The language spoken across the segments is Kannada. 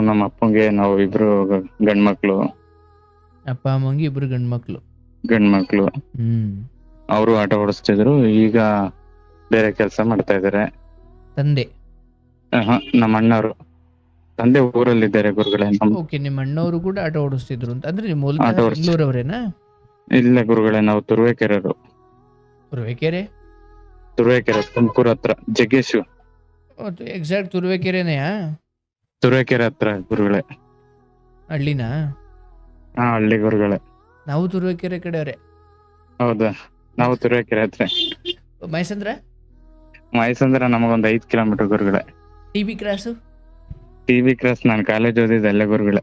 ನಮ್ಮ ಅಪ್ಪಂಗೆ ನಾವು ಇಬ್ರು ಗಂಡ್ಮಕ್ಳು. ಅಪ್ಪ ಅಮ್ಮಂಗೆ ಇಬ್ರು ಗಂಡ್ಮಕ್ಳು. ಅವರು ಆಟೋ ಓಡಿಸ್ತಿದ್ರು. ಈಗ ಬೇರೆ ಕೆಲಸ ಮಾಡ್ತಾ ಇದಾರೆ. ತಂದೆ ನಮ್ಮ ಅಣ್ಣವರು ತಂದೆ ಊರಲ್ಲಿದ್ದಾರೆ ಗುರುಗಳೇ. ಓಕೆ, ನಿಮ್ಮ ಅಣ್ಣವರು ಕೂಡ ಆಟೋ ಓಡಿಸ್ತಿದ್ರು ಅಂತ ಅಂದ್ರೆ ನೀವು ಮೂಲತಃ ಆಟೋ ಓಡಿಸ್ತಿದ್ರು. ಬೆಂಗಳೂರವರೇನಾ? ಇಲ್ಲ ಗುರುಗಳೇ, ನಾವು ತುರುವೇಕೆರೆಯವರು. ತುರುವೇಕೆರೆ ತುಮಕೂರು ಹತ್ರ ಜಗ್ಗೇಶು. ಎಕ್ಸಾಕ್ಟ್ ತುರುವೇಕೆರೆನೆಯಾ? ತುರುವೇಕೆರೆ ಹತ್ರ ಗುರುಗಳೇ. ಹಳ್ಳಿನಾ? ಹಳ್ಳಿ ಗುರುಗಳೇ. ನಾವು ತುರುವೇಕೆರೆ ಕಡೆಯವರೇ. ಹೌದಾ? ನಾವು ತುರುವೇಕೆರೆ ಹತ್ರ. ಮೈಸಂದ್ರ ನಮಗೊಂದು 5 ಕಿಲೋಮೀಟರ್ ಗುರುಗಳೇ. ಟಿಬಿ ಕ್ರಾಸ್ ನಾನು ಕಾಲೇಜ್ ಓದಿದ್ದು ಅಲ್ಲೇ ಗುರುಗಳೇ.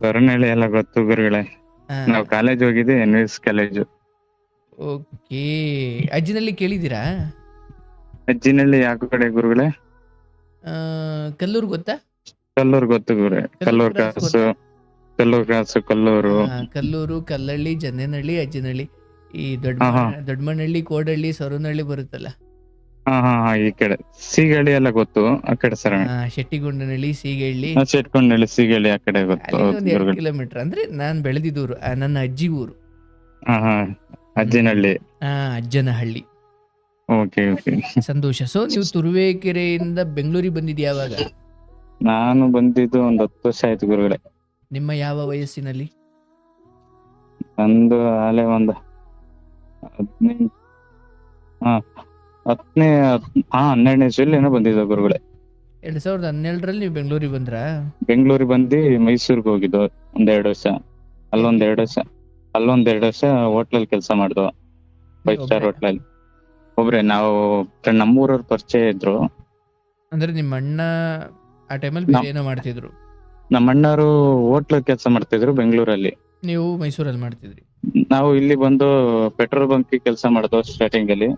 ಸರನಹಳ್ಳಿ ಎಲ್ಲ ಗೊತ್ತು ಗುರುಗಳೇ. ನಾವು ಕಾಲೇಜ್ ಹೋಗಿದ್ದೆ NVS ಕಾಲೇಜು. ಓಕೆ. ಅಜ್ಜಿನಲ್ಲಿ ಕೇಳಿದ್ದೀರಾ? ಅಜ್ಜಿನಲ್ಲಿ ಯಾವ ಕಡೆ ಗುರುಗಳೇ? ಕಲ್ಲೂರು ಗೊತ್ತಾ? ಕಲ್ಲೂರು ಗೊತ್ತು ಗುರುಗಳೇ. ಕಲ್ಲೂರು ಕ್ರಾಸು, ಕಲ್ಲೂರು, ಕಲ್ಲಳ್ಳಿ, ಜನ್ನೇನಹಳ್ಳಿ, ಅಜ್ಜಿನಹಳ್ಳಿ, ಈ ದೊಡ್ಡಮನಹಳ್ಳಿ, ಕೋಡಹಳ್ಳಿ, ಸೊರನಹಳ್ಳಿ ಬರುತ್ತಲ್ಲ. ಈ ಕಡೆ ಸೀಗಳ್ಳಿ ಎಲ್ಲ ಗೊತ್ತು. ಆ ಕಡೆ ಸರ ಶೆಟ್ಟಿಗೊಂಡನಹಳ್ಳಿ, ಸೀಗಳ್ಳಿ, ಸೀಗಳ್ಳಿ ಆ ಕಡೆ ಗೊತ್ತು. 2 ಕಿಲೋಮೀಟರ್ ಅಂದ್ರೆ ನಾನ್ ಬೆಳೆದಿದ್ದೂರು, ನನ್ನ ಅಜ್ಜಿ ಊರು. ಅಜ್ಜಿನಹಳ್ಳಿ. ಅಜ್ಜನಹಳ್ಳಿ. ಓಕೆ. ಸಂತೋಷ. ಸೊ ನೀವು ತುರುವೇಕೆರೆಯಿಂದ ಬೆಂಗಳೂರಿಗೆ ಬಂದಿದ್ಯಾ ಯಾವಾಗ? ನಾನು ಬಂದಿದ್ದು 10 ವರ್ಷ ಆಯ್ತು ಗುರುಗಳೇ. ನಿಮ್ಮ ಯಾವ ವಯಸ್ಸಿನಲ್ಲಿ? ನಂದು ಅಲ್ಲೇ ಒಂದು 12ನೇ ಇಸ್ವಿಯಲ್ಲಿ ಏನೋ ಬಂದಿದ್ದ ಗುರುಗಳೇ. 2012ರಲ್ಲಿ ನೀವು ಬೆಂಗಳೂರಿಗೆ ಬಂದ್ರಾ? ಬೆಂಗಳೂರಿಗೆ ಬಂದು ಮೈಸೂರಿಗೆ ಹೋಗಿದ್ದು 1-2 ವರ್ಷ. ಅಲ್ಲೊಂದೆರಡು ವರ್ಷ ಹೋಟ್ಲಲ್ಲಿ ಕೆಲಸ ಮಾಡ್ದು. 5 ಸ್ಟಾರ್ ಹೋಟ್ಲಲ್ಲಿ ಒಬ್ರೆ. ನಾವು ನಮ್ಮೂರವ್ರ ಪರಿಚಯ ಇದ್ರು. ಅಂದ್ರೆ ನಿಮ್ಮ ಅಣ್ಣ ಆ ಟೈಮಲ್ಲಿ ಬೇರೆ ಏನೋ ಮಾಡ್ತಿದ್ರು? ನಮ್ಮ ಅಣ್ಣವರು ಹೋಟ್ಲ ಕೆಲಸ ಮಾಡ್ತಿದ್ರು ಬೆಂಗಳೂರಲ್ಲಿ. ನೀವು ಮೈಸೂರಲ್ಲಿ ಮಾಡ್ತಿದ್ರಿ? ನಾವು ಇಲ್ಲಿ ಬಂದು ಪೆಟ್ರೋಲ್ ಬಂಕ್ ಕೆಲಸ ಮಾಡ್ದು ಸ್ಟಾರ್ಟಿಂಗ್ ಅಲ್ಲಿ.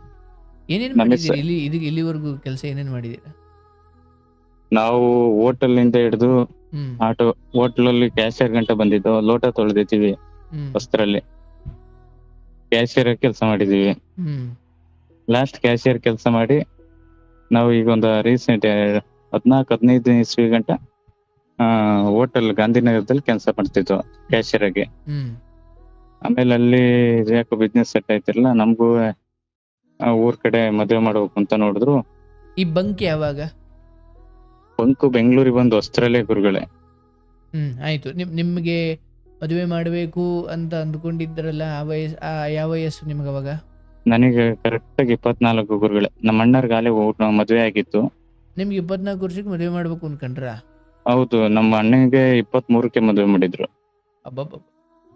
ಏನೇನ್ ಮಾಡಿದ್ದೀರಿ ಇಲ್ಲಿವರೆಗೂ ಕೆಲಸ ಏನೇನ್ ಮಾಡಿದೀರಾ? ನಾವು ಹೋಟೆಲ್ ನಿಂದ ಹಿಡಿದು ಆಟೋ, ಹೋಟ್ಲಲ್ಲಿ ಕ್ಯಾಶಿಯರ್ ಗಂಟೆ ಬಂದಿದ್ದು. ಲೋಟ ತೊಳೆದಿದ್ದೀವಿ ವಸ್ತ್ರಲ್ಲಿ. ಕ್ಯಾಶಿಯರ್ ಕೆಲಸ ಮಾಡಿದೀವಿ. ಲಾಸ್ಟ್ ಕ್ಯಾಶಿಯರ್ ಕೆಲಸ ಮಾಡಿ ನಾವು ಈಗ ಒಂದು ರೀಸೆಂಟ್ 14-15 ಇಸ್ವಿ ಗಂಟ ಹೋಟೆಲ್ ಗಾಂಧಿನಗರದಲ್ಲಿ ಕೆಲಸ ಮಾಡ್ತಿದ್ವು ಕ್ಯಾಶಿಯರ್ ಆಗಿ. ಆಮೇಲೆ ಅಲ್ಲಿ ಯಾಕೋ ಬಿಸ್ನೆಸ್ ಸೆಟ್ ಆಯ್ತಿರಲ್ಲ, ನಮಗೂ ಊರ್ ಕಡೆ ಮದುವೆ ಮಾಡ್ಬೇಕು ಅಂತ ನೋಡಿದ್ರು. ಈ ಬಂಕ್ ಯಾವಾಗ? ಬಂಕು ಬೆಂಗಳೂರಿಗೆ ಬಂದು ವಸ್ತ್ರಲ್ಲೇ ಗುರುಗಳೇ. ಆಯ್ತು. ನಿಮ್ಗೆ ಮದುವೆ ಮಾಡ್ಬೇಕು ಅಂತ ಅಂದ್ಕೊಂಡಿದ್ರಲ್ಲ, ಯಾವ ವಯಸ್ಸು ನಿಮ್ಗೆ ಅವಾಗ? ನನಗೆ ಕರೆಕ್ಟ್ ಆಗಿ 24 ಗುರುಗಳೇ. ನಮ್ಮ ಅಣ್ಣರ್ಗಾಲೆ ಮದುವೆ ಆಗಿತ್ತು. ನಿಮ್ಗೆ 24 ವರ್ಷಕ್ಕೆ ಮದುವೆ ಮಾಡ್ಬೇಕು ಅನ್ಕೊಂಡ್ರ? ಹೌದು, ನಮ್ಮ ಅಣ್ಣನಿಗೆ 23ಕ್ಕೆ ಮದುವೆ ಮಾಡಿದ್ರು.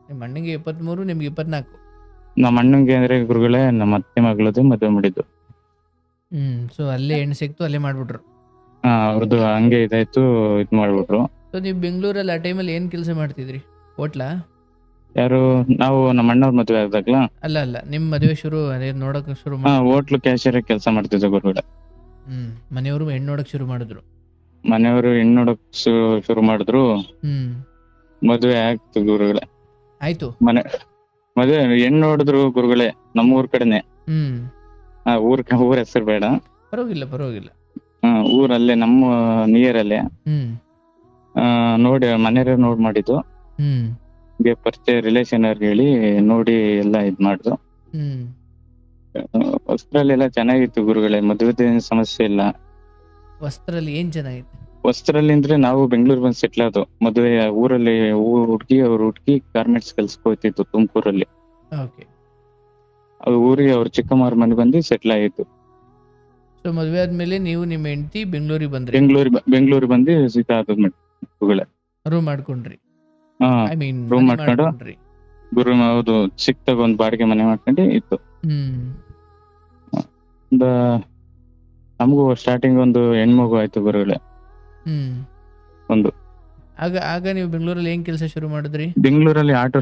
ನಿಮ್ಮ ಅಣ್ಣನಿಗೆ 23, ನಿಮ್ಗೆ 24? ನಮ್ಮ ಅಣ್ಣಂಗೆ ಅಂದ್ರೆ ಗುರುಗಳೇ ನಮ್ಮ ಅತ್ತೆ ಮಗಳದ್ದು ಮದುವೆ ಮಾಡಿದ್ದು. ಸೊ ಅಲ್ಲೇ ಹೆಣ್ಣು ಸಿಕ್ತು, ಅಲ್ಲೇ ಮಾಡ್ಬಿಟ್ರು. ಅವ್ರದ್ದು ಹಂಗೆ ಇದಾಯ್ತು, ಇದ್ ಮಾಡ್ಬಿಟ್ರು. ಸೊ ನೀವು ಬೆಂಗಳೂರಲ್ಲಿ ಆ ಟೈಮಲ್ಲಿ ಏನ್ ಕೆಲಸ ಮಾಡ್ತಿದ್ರಿ? ಹೋಟ್ಲಾ? ಯಾರು? ನಾವು ನಮ್ಮ ಅಣ್ಣವ್ರ ಮದುವೆ ಆದಾಗ್ಲ? ಅಲ್ಲ, ನಿಮ್ ಮದುವೆ ಶುರು ನೋಡಕ್ ಶುರು ಹೋಟ್ಲು ಕ್ಯಾಶಿಯರ್ ಕೆಲಸ ಮಾಡ್ತಿದ್ದೆ ಗುರುಗಳೇ. ಮನೆಯವರು ಹೆಣ್ಣು ನೋಡಕ್ ಶುರು ಮಾಡಿದ್ರು? ಮನೆಯವರು ಹೆಣ್ಣು ನೋಡಕ್ ಶುರು ಮಾಡಿದ್ರು. ಮದುವೆ ಆಗ್ತು ಗುರುಗಳೇ. ಆಯ್ತು. ಮದುವೆ ಹೆಣ್ಣು ನೋಡಿದ್ರು ಗುರುಗಳೇ, ನಮ್ಮೂರ್ ಕಡೆನೆ. ಊರ್ ಹೆಸರು ಬೇಡ. ಪರವಾಗಿಲ್ಲ. ಊರಲ್ಲೇ ನಮ್ಮ ನಿಯರ್ ಅಲ್ಲೇ ನೋಡಿ ಮನೆಯವ್ರು ನೋಡ್ ಮಾಡಿದ್ದು. ಪರಿಚಯ ರಿಲೇಷನ್ ಅವ್ರಿಗೆ ಹೇಳಿ ನೋಡಿ ಎಲ್ಲ ಇದ್ ಮಾಡ್ದು. ವಸ್ತ್ರಲ್ಲಿ ಚೆನ್ನಾಗಿತ್ತು ಗುರುಗಳೇ, ಮದುವೆ ಸಮಸ್ಯೆ ಇಲ್ಲ. ವಸ್ತ್ರಲ್ಲಿ ಏನ್ ಚೆನ್ನಾಗಿತ್ತು? ವಸ್ತ್ರಲ್ಲಿ ಅಂದ್ರೆ ನಾವು ಬೆಂಗಳೂರು ಬಂದು ಸೆಟ್ಲ್ ಆದವು. ಮದುವೆ ಊರಲ್ಲಿ ಹುಡುಗಿ ಗಾರ್ಮೆಂಟ್ಸ್ ಕೆಲ್ಸಕ್ಕೆ ಹೋಗ್ತಿತ್ತು ತುಮಕೂರಲ್ಲಿ. ಅದು ಊರಿಗೆ ಅವ್ರ ಚಿಕ್ಕಮ್ಮವ್ರ ಮನೆ ಬಂದು ಸೆಟ್ಲ್ ಆಗಿತ್ತು. ಸೊ ಮದುವೆ ಆದ್ಮೇಲೆ ನೀವು ನಿಮ್ಮ ಹೆಂಡತಿ ಬೆಂಗಳೂರಿಗೆ ಬಂದ್ರಿ? ಬೆಂಗಳೂರಿಗೆ ಬಂದು ಸೀತಾ ಆದ್ಮೇಲೆ ರೂಮ್ ಮಾಡ್ಕೊಂಡ್ರಿ? ರೂಮ್ ಮಾಡ್ಕೊಂಡು ಹೌದು, ಚಿಕ್ಕದಾಗ ಒಂದು ಬಾಡಿಗೆ ಮನೆ ಮಾಡ್ಕೊಂಡು ಇತ್ತು. ನಮಗೂ ಸ್ಟಾರ್ಟಿಂಗ್ ಒಂದು ಹೆಣ್ಮಗು ಆಯ್ತು ಗುರುಗಳೇ. ಆಗ ನೀವು ಬೆಂಗಳೂರಲ್ಲಿ ಏನ್ ಕೆಲಸ ಶುರು ಮಾಡಿದ್ರಿ? ಬೆಂಗಳೂರಲ್ಲಿ ಆಟೋ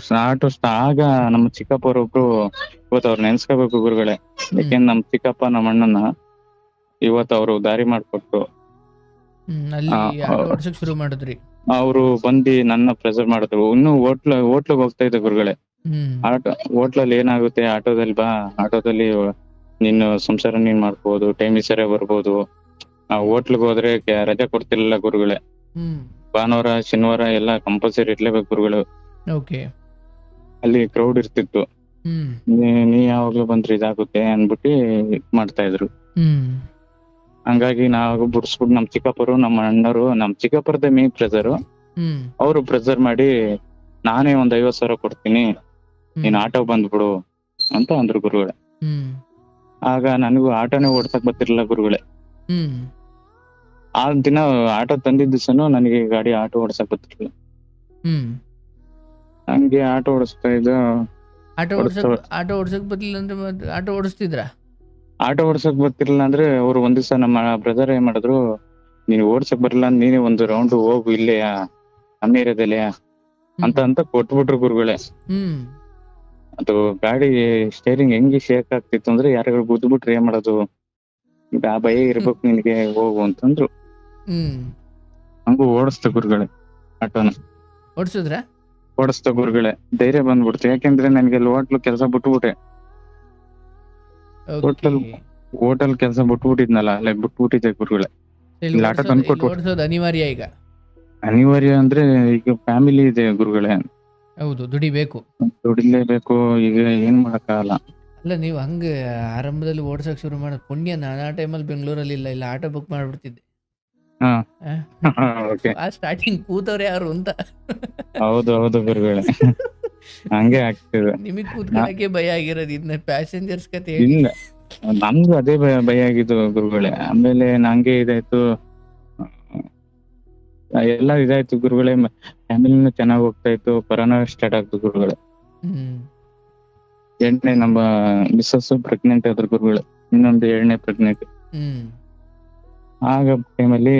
ಆಗ ನಮ್ಮ ಚಿಕ್ಕಪ್ಪರೊಬ್ರು, ಇವತ್ತು ಅವ್ರು ನೆನ್ಸ್ಕೋಬೇಕು ಗುರುಗಳೇ. ಯಾಕೆಂದ್ರೆ ನಮ್ಮ ಚಿಕ್ಕಪ್ಪ ನಮ್ಮ ಅಣ್ಣನ ಇವತ್ತು ಅವರು ದಾರಿ ಮಾಡ್ಕೊಟ್ರು. ಶುರು ಮಾಡಿದ್ರಿ? ಅವರು ಬಂದು ನನ್ನ ಪ್ರೆಸರ್ ಮಾಡಿದ್ರು. ಇನ್ನು ಹೋಟ್ಲಿಗೆ ಹೋಗ್ತಾ ಇದ್ದೆ ಗುರುಗಳೇ. ಹೋಟ್ಲಲ್ಲಿ ಏನಾಗುತ್ತೆ, ಆಟೋದಲ್ಲಿ ಬಾ, ಆಟೋದಲ್ಲಿ ನಿನ್ನ ಸಂಸಾರ ನೀನ್ ಮಾಡ್ಬೋದು, ಟೈಮ್ ಸರಿಯಾಗಿ ಬರ್ಬೋದು, ನಾವು ಹೋಟ್ಲಿಗೆ ಹೋದ್ರೆ ರಜೆ ಕೊಡ್ತಿರ್ಲಿಲ್ಲ ಗುರುಗಳೇ. ಭಾನುವಾರ ಶನಿವಾರ ಎಲ್ಲ ಕಂಪಲ್ಸರಿ ಇರ್ಲೇಬೇಕು ಗುರುಗಳು. ಓಕೆ. ಅಲ್ಲಿ ಕ್ರೌಡ್ ಇರ್ತಿತ್ತು. ನೀ ಯಾವಾಗ್ಲೂ ಬಂದ್ರೆ ಇದಾಗುತ್ತೆ ಅನ್ಬಿಟ್ಟು ಮಾಡ್ತಾ ಇದ್ರು. ಹಂಗಾಗಿ ನಾವು ಬಿಡಿಸ್ಬಿಟ್ಟು ನಮ್ ಚಿಕ್ಕಪ್ಪರು ನಮ್ಮ ಅಣ್ಣರು, ನಮ್ ಚಿಕ್ಕಪ್ಪರದ ಮೇನ್ ಪ್ರೆಸರ್, ಅವರು ಪ್ರೆಸರ್ ಮಾಡಿ ನಾನೇ ಒಂದ್ 50,000 ಕೊಡ್ತೀನಿ, ನೀನ್ ಆಟೋ ಬಂದ್ಬಿಡು ಅಂತ ಅಂದ್ರು ಗುರುಗಳೇ. ಆಗ ನನಗೂ ಆಟೋನೇ ಓಡ್ಸಕ್ ಬರ್ತಿರ್ಲಿಲ್ಲ ಗುರುಗಳೇ. ಆ ದಿನ ಆಟೋ ತಂದಿದ್ದ ದಿವಸನು ನನಗೆ ಆಟೋ ಓಡ್ಸಕ್ ಬರ್ತಿರ್ಲಿಲ್ಲ. ಹಂಗೆ ಆಟೋ ಓಡಿಸ್ತಾ ಇದ್ದ. ಆಟೋ ಓಡ್ಸಕ್ ಬರ್ಲಿಲ್ಲ ಅಂದ್ರೆ ಆಟೋ ಓಡಿಸ್ತಿದ್ರ? ಆಟೋ ಓಡ್ಸಕ್ ಬರ್ತಿರ್ಲಿಲ್ಲ ಅಂದ್ರೆ ಅವ್ರು ಒಂದ್ ದಿವಸ ನಮ್ಮ ಬ್ರದರ್ ಏನ್ ಮಾಡಿದ್ರು, ನೀನ್ ಓಡ್ಸಕ್ ಬರಲ್ಲ, ನೀನೇ ಒಂದು ರೌಂಡ್ ಹೋಗು ಇಲ್ಲೇ ನಮ್ಮ ಏರಿಯಾದಲ್ಲೇ ಅಂತ ಕೊಟ್ಬಿಟ್ರು ಗುರುಗಳೇ. ಅದು ಗಾಡಿ ಸ್ಟೇರಿಂಗ್ ಹೆಂಗೆ ಶೇಕ್ ಆಗ್ತಿತ್ತು ಅಂದ್ರೆ ಯಾರಿಗಾರು ಗುದ್ಬಿಟ್ರೆ ಏನ್ ಮಾಡೋದು, ಆ ಭಯ ಇರ್ಬೇಕು ನಿನ್ಗೆ, ಹೋಗು ಅಂತಂದ್ರು. ಹಂಗು ಓಡಿಸ್ತ ಗುರುಗಳೇ ಆಟೋನ. ಓಡಿಸ್ತ ಗುರುಗಳೇ, ಧೈರ್ಯ ಬಂದ್ಬಿಡ್ತು. ಯಾಕೆಂದ್ರೆ ನನ್ಗೆ ಹೋಟ್ಲು ಕೆಲಸ ಬಿಟ್ಬಿಟ್ಟೆ. ಹೋಟೆಲ್ ಕೆಲಸ ಬಿಟ್ಬಿಟ್ಟಿದ್ನಲ್ಲ, ಅಲ್ಲೇ ಬಿಟ್ಬಿಟ್ಟಿದ್ದೆ ಗುರುಗಳೇ. ಆಟೋ ತಂದ್ಕೊಟ್ಬಿಟ್ಟು ಅನಿವಾರ್ಯ ಈಗ. ಅನಿವಾರ್ಯ ಅಂದ್ರೆ ಈಗ ಫ್ಯಾಮಿಲಿ ಇದೆ ಗುರುಗಳೇ. ಹೌದು, ದುಡಿಲೇಬೇಕು. ಈಗ ಏನ್ ಮಾಡಕ್ಕಾಗಲ್ಲ. ಅಲ್ಲ, ನೀವು ಹಂಗ ಆರಂಭದಲ್ಲಿ ಓಡ್ಸಕ್ ಶುರು ಮಾಡೋದು ಪುಣ್ಯ. ನಾನು ಆ ಟೈಮಲ್ಲಿ ಬೆಂಗಳೂರಲ್ಲಿ ಇಲ್ಲ ಆಟೋ ಬುಕ್ ಮಾಡ್ಬಿಡ್ತಿದ್ದೆ. ಸ್ಟಾರ್ಟಿಂಗ್ ಕೂತವ್ರೆ ಯಾರು ಅಂತ. ಹೌದು ಗುರುಗಳೇ, ಹಂಗೆ ಆಗ್ತಿದೆ. ನಿಮಗ್ ಕೂತ್ಕೊಳ್ಳಕ್ಕೆ ಭಯ ಆಗಿರೋದು, ಇದನ್ನ ಪ್ಯಾಸೆಂಜರ್ಸ್ ಕತೆ ಇಲ್ಲ, ನಮ್ಗೂ ಅದೇ ಭಯ ಆಗಿದ್ದು ಗುರುಗಳೇ. ಆಮೇಲೆ ನಂಗೆ ಇದಾಯ್ತು, ಎಲ್ಲ ಇದಾಯ್ತು ಗುರುಗಳೇ. ಫ್ಯಾಮಿಲಿನೂ ಚೆನ್ನಾಗಿ ಹೋಗ್ತಾ ಇತ್ತು. ಕೊರೋನಾ ಸ್ಟಾರ್ಟ್ ಆಗ್ತು ಗುರುಗಳೇ. ನಮ್ಮ ಮಿಸ್ಸಸ್ ಪ್ರೆಗ್ನೆಂಟ್ ಆದ್ರು ಗುರುಗಳೇ, ಇನ್ನೊಂದು 2ನೇ ಪ್ರೆಗ್ನೆಂಟ್. ಆಗ ಟೈಮಲ್ಲಿ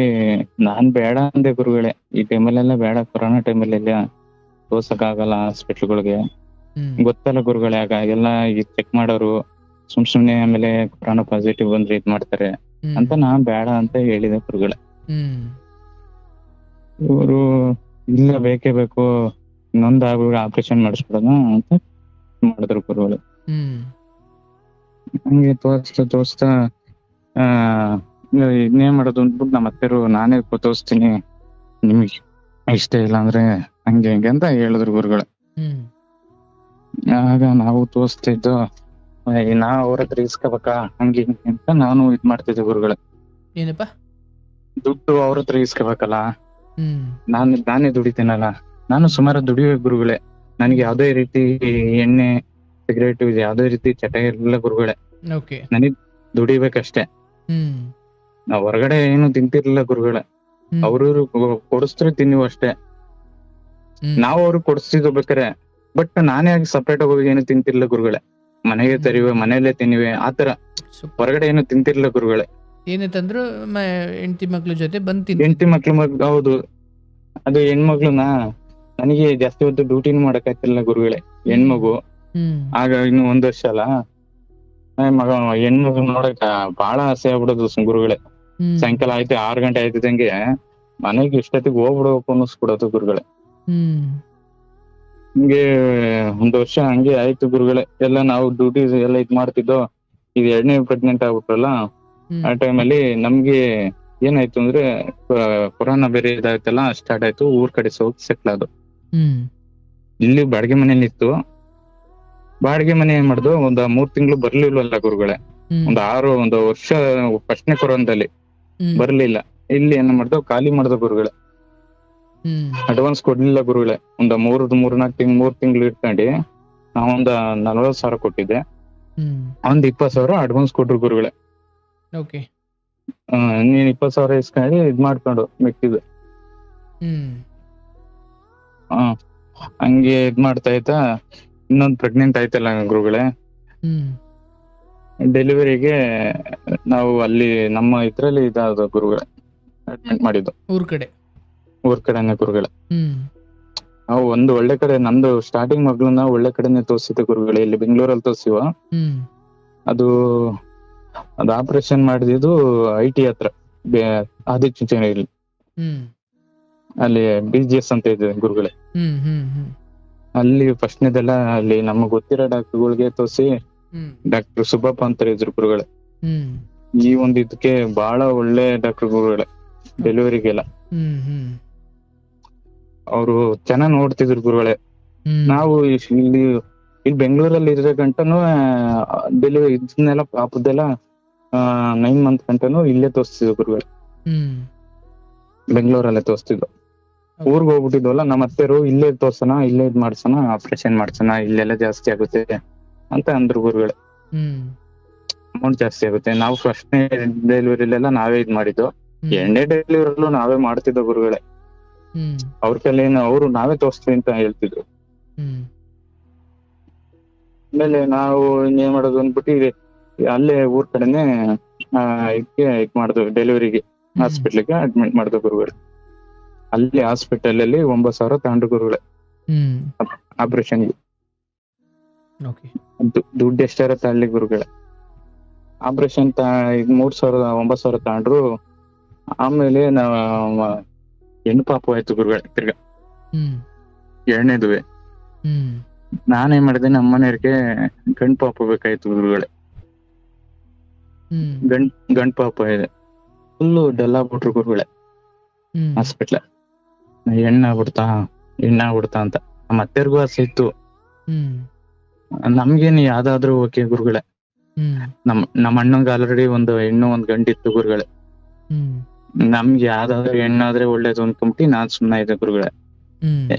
ನಾನ್ ಬೇಡ ಅಂದೆ ಗುರುಗಳೇ. ಈ ಟೈಮಲ್ಲೆಲ್ಲ ಬೇಡ, ಕೊರೋನಾ ಟೈಮಲ್ಲೆಲ್ಲ ತೋರ್ಸಕ್ ಆಗಲ್ಲ ಹಾಸ್ಪಿಟ್ಲ್ಗಳಿಗೆ, ಗೊತ್ತಲ್ಲ ಗುರುಗಳೇ. ಆಗ ಎಲ್ಲ ಚೆಕ್ ಮಾಡೋರು ಸುಮ್ನೆ ಆಮೇಲೆ ಕೊರೋನಾ ಪಾಸಿಟಿವ್ ಬಂದ್ರೆ ಇದ್ ಮಾಡ್ತಾರೆ ಅಂತ ನಾನ್ ಬೇಡ ಅಂತ ಹೇಳಿದೆ ಗುರುಗಳೇ. ಇವರು ಇಲ್ಲ, ಬೇಕೇ ಬೇಕು, ಇನ್ನೊಂದು ಆಪರೇಷನ್ ಮಾಡಿಸ್ಬಿಡೋಣ ಅಂತ ಮಾಡಿದ್ರು ಗುರುಗಳು. ಹಂಗೆ ತೋರಿಸ್ತಾ ಇನ್ನೇನ್ ಮಾಡೋದು ಅಂದ್ಬಿಟ್ಟು ನಮ್ಮ ಅತ್ತೆರು, ನಾನೇ ತೋರಿಸ್ತೀನಿ ನಿಮಗೆ ಇಷ್ಟ ಇಲ್ಲ ಅಂದ್ರೆ ಹಂಗೆ ಹಿಂಗೆ ಅಂತ ಹೇಳಿದ್ರು ಗುರುಗಳು. ಆಗ ನಾವು ತೋರಿಸ್ತಾ ಇದ್ದು, ನಾ ಅವ್ರ ಹತ್ರ ಇಸ್ಕೋಬೇಕಾ ಹಂಗೆ ಹಿಂಗೆ ಅಂತ ನಾನು ಇದ್ ಮಾಡ್ತಿದ್ದೆ ಗುರುಗಳೇ. ಏನಪ್ಪ ದುಡ್ಡು ಅವ್ರ ಹತ್ರ ಇಸ್ಕೋಬೇಕಲ್ಲ, ನಾನೇ ದುಡಿತೇನಲ್ಲ. ನಾನು ಸುಮಾರು ದುಡಿಬೇಕು ಗುರುಗಳೇ. ನನ್ಗೆ ಯಾವ್ದೇ ರೀತಿ ಎಣ್ಣೆ ಸಿಗರೇಟ್ ಯಾವ್ದೇ ರೀತಿ ಚಟ ಇರಲಿಲ್ಲ ಗುರುಗಳೇ. ನನಗ್ ದುಡಿಬೇಕಷ್ಟೇ. ನಾವ್ ಹೊರಗಡೆ ಏನು ತಿಂತಿರ್ಲಿಲ್ಲ ಗುರುಗಳೇ. ಅವ್ರು ಕೊಡಿಸ್ತಾರೆ ತಿನ್ನುವ ಅಷ್ಟೇ. ನಾವು ಅವ್ರಿಗೆ ಕೊಡಿಸ್ತಿದ್ವು ಬೇಕಾರೆ, ಬಟ್ ನಾನೇ ಆಗಿ ಸಪ್ರೇಟ್ ಆಗಿ ಹೋಗಿ ಏನು ತಿಂತಿರ್ಲಿಲ್ಲ ಗುರುಗಳೇ. ಮನೆಗೆ ತರಿವೆ, ಮನೆಯಲ್ಲೇ ತಿನ್ನಿವೆ, ಆತರ ಹೊರಗಡೆ ಏನು ತಿಂತಿರ್ಲಿಲ್ಲ ಗುರುಗಳೇ. ಏನೇ ತಂದ್ರು ಹೆಂಡತಿ ಮಕ್ಳ ಜೊತೆ ಬಂದ್ ಹೆಂಡತಿ ಮಕ್ಳು ಹೌದು. ಅದು ಹೆಣ್ಮಗ್ಳುನ ನನಗೆ ಜಾಸ್ತಿ ಹೊತ್ತು ಡ್ಯೂಟಿನೂ ಮಾಡಕ್ ಆಗ್ತಿಲ್ಲ ಗುರುಗಳೇ. ಹೆಣ್ಮಗು ಆಗ ಇನ್ನು 1 ವರ್ಷ ಅಲ್ಲ, ಮಗ ಹೆಣ್ಮಗು ನೋಡಕ್ ಬಹಳ ಆಸೆ ಆಗ್ಬಿಡೋದು ಗುರುಗಳೇ. ಸಾಯಂಕಾಲ ಆಯ್ತು 6 ಗಂಟೆ ಆಯ್ತಿದಂಗೆ ಮನೆಗೆ ಇಷ್ಟೊತ್ತಿಗೆ ಹೋಗ್ಬಿಡ್ಬೇಕು ಅನ್ನಿಸ್ಬಿಡೋದು ಗುರುಗಳೇ. ಹಿಂಗೆ 1 ವರ್ಷ ಹಂಗೆ ಆಯ್ತು ಗುರುಗಳೇ. ಎಲ್ಲ ನಾವು ಡ್ಯೂಟಿ ಎಲ್ಲ ಇದ್ ಮಾಡ್ತಿದ್ದೋ. ಇದು 2ನೇ ಪ್ರೆಗ್ನೆಂಟ್ ಆಗ್ಬಿಟ್ರಲ್ಲ, ಆ ಟೈಮಲ್ಲಿ ನಮ್ಗೆ ಏನಾಯ್ತು ಅಂದ್ರೆ ಕೊರೋನಾ ಬೇರೆ ಇದಾಯ್ತಲ್ಲ, ಸ್ಟಾರ್ಟ್ ಆಯ್ತು. ಊರ್ ಕಡೆ ಹೋಗಿ ಸೆಟ್ಲ್ ಆದ್ರು. ಇಲ್ಲಿ ಬಾಡಿಗೆ ಮನೇಲಿ ಇತ್ತು. ಬಾಡಿಗೆ ಮನೆ ಏನ್ ಮಾಡ್ದು, 3 ತಿಂಗಳು ಬರ್ಲಿಲ್ವಲ್ಲ ಗುರುಗಳೇ. ಒಂದು ವರ್ಷ ಫಸ್ಟ್ನೇ ಕೊರೋನಾದಲ್ಲಿ ಬರ್ಲಿಲ್ಲ. ಇಲ್ಲಿ ಏನ್ ಮಾಡ್ದು, ಖಾಲಿ ಮಾಡ್ದ ಗುರುಗಳೇ. ಅಡ್ವಾನ್ಸ್ ಕೊಡ್ಲಿಲ್ಲ ಗುರುಗಳೇ. 3 ತಿಂಗಳು ಇಟ್ಕೊಂಡು ನಾವೊಂದ 40,000 ಕೊಟ್ಟಿದ್ದೆ. 20,000 ಅಡ್ವಾನ್ಸ್ ಕೊಟ್ರು ಗುರುಗಳೇ. ನೀನ್ 20,000 ಇಸ್ಕೊಂಡು ಇದ್ ಮಾಡ್ಕೊಂಡು ಮಿಕ್ಕಿದ್ದು. ಹಂಗೆ ಇದ್ ಮಾಡ್ತಾ ಆಯ್ತಾ, ಇನ್ನೊಂದ್ ಪ್ರೆಗ್ನೆಂಟ್ ಆಯ್ತಲ್ಲ ಗುರುಗಳೇ. ಡೆಲಿವರಿಗೆ ನಾವು ಅಲ್ಲಿ ನಮ್ಮ ಇದ್ರಲ್ಲಿ ಇದಾದ ಗುರುಗಳೇ, ಅಡ್ಮಿಟ್ ಮಾಡಿದ್ದು ಊರ್ ಕಡೆನೆ ಗುರುಗಳೇ. ನಾವು ಒಂದು ಒಳ್ಳೆ ಕಡೆ, ನಮ್ದು ಸ್ಟಾರ್ಟಿಂಗ್ ಮಗ್ಳನ್ನ ಒಳ್ಳೆ ಕಡೆನೆ ತೋರ್ಸಿದ್ದೆ ಗುರುಗಳೇ. ಇಲ್ಲಿ ಬೆಂಗಳೂರಲ್ಲಿ ತೋರ್ಸಿವ. ಅದು ಆಪರೇಷನ್ ಮಾಡಿದ್ದು IT ಹತ್ರ, ಆದಿಚುಂಚನಗಿರಿ. ಅಲ್ಲಿ BGS ಅಂತ ಇದೆ ಗುರುಗಳೇ. ಅಲ್ಲಿ ಫಸ್ಟ್ನೇದೆಲ್ಲ ಅಲ್ಲಿ ನಮಗ್ ಗೊತ್ತಿರೋ ಡಾಕ್ಟರ್ಗಳಿಗೆ ತೋರಿಸಿ, ಡಾಕ್ಟರ್ ಸುಬ್ಬಪ್ಪ ಅಂತ ಇದ್ರು ಗುರುಗಳೇ. ಈ ಒಂದ್ ಇದಕ್ಕೆ ಬಹಳ ಒಳ್ಳೆ ಡಾಕ್ಟರ್ ಗುರುಗಳೇ ಡೆಲಿವರಿಗೆಲ್ಲ. ಅವರು ಚೆನ್ನಾಗ್ ನೋಡ್ತಿದ್ರು ಗುರುಗಳೇ. ನಾವು ಇಲ್ಲಿ ಬೆಂಗಳೂರಲ್ಲಿ ಇರೋ ಗಂಟನು ಡೆಲಿವರಿ ಇದನ್ನೆಲ್ಲ ಪಾಪದೆಲ್ಲ 9 ಮಂತ್ ಗಂಟನು ಇಲ್ಲೇ ತೋರಿಸ್ತಿದ್ವು ಗುರುಗಳೇ. ಬೆಂಗಳೂರಲ್ಲೇ ತೋರಿಸ್ತಿದ್ವು. ಊರ್ಗ್ ಹೋಗ್ಬಿಟ್ಟಿದ್ವಲ್ಲ ನಮ್ಮ ಅತ್ತೆರು ಇಲ್ಲೇ ತೋರ್ಸೋಣ, ಇಲ್ಲೇ ಇದ್ ಮಾಡ್ಸೋಣ, ಆಪರೇಷನ್ ಮಾಡ್ಸೋಣ, ಇಲ್ಲೆಲ್ಲ ಜಾಸ್ತಿ ಆಗುತ್ತೆ ಅಂತ ಅಂದ್ರು ಗುರುಗಳೇ. ಅಮೌಂಟ್ ಜಾಸ್ತಿ ಆಗುತ್ತೆ. ನಾವು ಫಸ್ಟ್ನೇ ಡೆಲಿವರಿಲೆಲ್ಲ ನಾವೇ ಇದ್ ಮಾಡಿದ್ದು. 2ನೇ ಡೆಲಿವರಿಲೂ ನಾವೇ ಮಾಡ್ತಿದ್ದೋ ಗುರುಗಳೇ. ಅವ್ರ ಕೈಲಿ ಅವರು ನಾವೇ ತೋರಿಸ್ತೀವಿ ಅಂತ ಹೇಳ್ತಿದ್ರು. ಆಮೇಲೆ ನಾವು ಇನ್ನೇನ್ ಮಾಡೋದು ಅಂದ್ಬಿಟ್ಟು ಅಲ್ಲೇ ಊರ್ ಕಡೆನೆ ಇದಕ್ಕೆ ಇದ್ ಮಾಡಿದ್ವು, ಡೆಲಿವರಿಗೆ ಹಾಸ್ಪಿಟ್ಲಿಗೆ ಅಡ್ಮಿಟ್ ಮಾಡಿದ್ವು ಗುರುಗಳೇ. ಅಲ್ಲಿ ಹಾಸ್ಪಿಟಲ್ ಅಲ್ಲಿ 9,000 ತಗೊಂಡ್ರು ಗುರುಗಳೇ ಆಪರೇಷನ್ಗೆ. ದುಡ್ಡು ಎಷ್ಟಾರ ತಗೊಳ್ಳಿ ಗುರುಗಳೇ. ಆಪರೇಷನ್ 3,000-9,000 ತಗೊಂಡ್ರು. ಆಮೇಲೆ ಹೆಣ್ಣು ಪಾಪು ಆಯ್ತು ಗುರುಗಳೇ ತಿರ್ಗಾ 2ನೇದುವೆ. ನಾನೇನ್ ಮಾಡಿದೆ, ನಮ್ಮ ಮನೆಯವ್ರಿಗೆ ಗಂಡ್ ಪಾಪು ಬೇಕಾಯ್ತು ಗುರುಗಳೇ. ಗಂಡ್ ಪಾಪು ಇದೆ. ಫುಲ್ಲು ಡಲ್ ಆಗ್ಬಿಟ್ರು ಗುರುಗಳೇ ಹಾಸ್ಪಿಟ್ಲ. ಹೆಣ್ಣಾಗ್ಬಿಡ್ತಾ ಅಂತ ನಮ್ಮ ಅತ್ತೆರ್ಗೂ ಆಸೆ ಇತ್ತು. ನಮ್ಗೇನು ಯಾವ್ದಾದ್ರು ಓಕೆ ಗುರುಗಳೇ. ನಮ್ಮ ಅಣ್ಣಂಗ ಆಲ್ರೆಡಿ ಒಂದು ಹೆಣ್ಣು ಒಂದ್ ಗಂಡಿತ್ತು ಗುರುಗಳೇ. ನಮ್ಗೆ ಯಾವ್ದಾದ್ರು ಹೆಣ್ಣಾದ್ರೆ ಒಳ್ಳೇದು ಅನ್ಕೊಂಬಿಟ್ಟು ನಾನ್ ಸುಮ್ನೆ ಇದ್ದೆ ಗುರುಗಳೇ.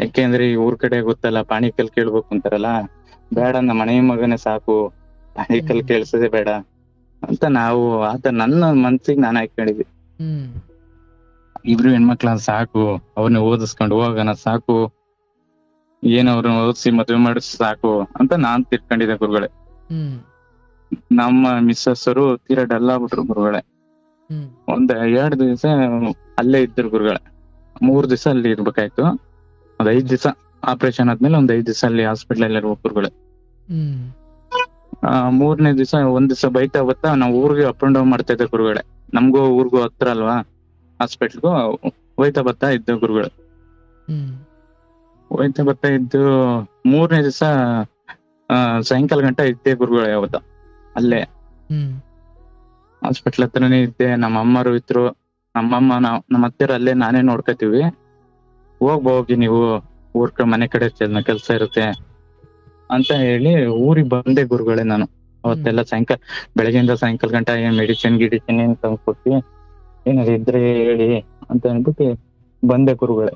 ಯಾಕೆಂದ್ರೆ ಈ ಊರ್ ಕಡೆ ಗೊತ್ತಲ್ಲ, ಪಾಣಿಕಲ್ ಕೇಳ್ಬೇಕು ಅಂತಾರಲ್ಲ. ಬೇಡ, ನಮ್ಮ ಮನೆ ಮಗನೇ ಸಾಕು, ಪಾಣಿಕಲ್ ಕೇಳ್ಸದೆ ಬೇಡ ಅಂತ ನಾವು ನನ್ನ ಮನ್ಸಿಗೆ ನಾನು ಹಾಕೊಂಡಿದ್ವಿ. ಇಬ್ರು ಹೆಣ್ಮಕ್ಳ ಸಾಕು, ಅವ್ರನ್ನ ಓದಿಸ್ಕೊಂಡು ಹೋಗೋಣ ಸಾಕು, ಅವ್ರನ್ನ ಓದಿಸಿ ಮದ್ವೆ ಮಾಡಿಸ್ ಸಾಕು ಅಂತ ನಾನ್ ತಿಳ್ಕೊಂಡಿದ್ದೆ ಗುರುಗಳೇ. ನಮ್ಮ ಮಿಸ್ಸಸ್ ಅವರು ತೀರಾ ಡಲ್ ಆಗ್ಬಿಟ್ರು ಗುರುಗಳೇ. 2 ದಿವಸ ಅಲ್ಲೇ ಇದ್ರು ಗುರುಗಳೇ. 3 ದಿವಸ ಅಲ್ಲಿ ಇರ್ಬೇಕಾಯ್ತು. 5 ದಿವಸ ಆಪರೇಷನ್ ಆದ್ಮೇಲೆ 5 ದಿವಸ ಅಲ್ಲಿ ಹಾಸ್ಪಿಟ್ಲ್ ಅಲ್ಲಿ ಇರ್ಬೇಕು ಗುರುಗಳೇ. 3ನೇ ದಿವಸ ಒಂದ್ ದಿವಸ ಬೈತಾ ಬತ್ತಾ ನಾವು ಊರಿಗೆ ಅಪ್ ಅಂಡ್ ಡೌನ್ ಮಾಡ್ತಾ ಇದ್ದೆ ಗುರುಗಳೇ. ನಮ್ಗೂ ಊರ್ಗೂ ಹತ್ರ ಅಲ್ವಾ ಹಾಸ್ಪಿಟ್ಲ್ಗೂ, ಹೋಯ್ತಾ ಬರ್ತಾ ಇದ್ದು ಗುರುಗಳೇ. ಹೋಯ್ತಾ ಬರ್ತಾ ಇದ್ದು 3ನೇ ದಿವಸ ಸಾಯಂಕಾಲ ಗಂಟ ಇದ್ದೆ ಗುರುಗಳೇ. ಅವತ್ತ ಅಲ್ಲೇ ಹಾಸ್ಪಿಟ್ಲ್ ಹತ್ರನೇ ಇದ್ದೆ. ನಮ್ಮ ಅಮ್ಮರು ಇದ್ರು. ನಮ್ಮ ಅತ್ತೆರು ಅಲ್ಲೇ ನಾನೇ ನೋಡ್ಕೊತೀವಿ. ಹೋಗಿ ನೀವು ಮನೆ ಕಡೆ ಕೆಲ್ಸ ಇರುತ್ತೆ ಅಂತ ಹೇಳಿ ಊರಿಗೆ ಬಂದೆ ಗುರುಗಳೇ. ನಾನು ಅವತ್ತೆಲ್ಲ ಬೆಳಗ್ಗೆಯಿಂದ ಸಾಯಂಕಾಲ ಗಂಟ ಮೆಡಿಸಿನ್ ಏನ್ ತಂದ್ಕೊಟ್ಟಿ, ಏನಾದ್ರು ಇದ್ರೆ ಹೇಳಿ ಅಂತ ಅಂದ್ಬಿಟ್ಟು ಬಂದೆ ಗುರುಗಳೇ.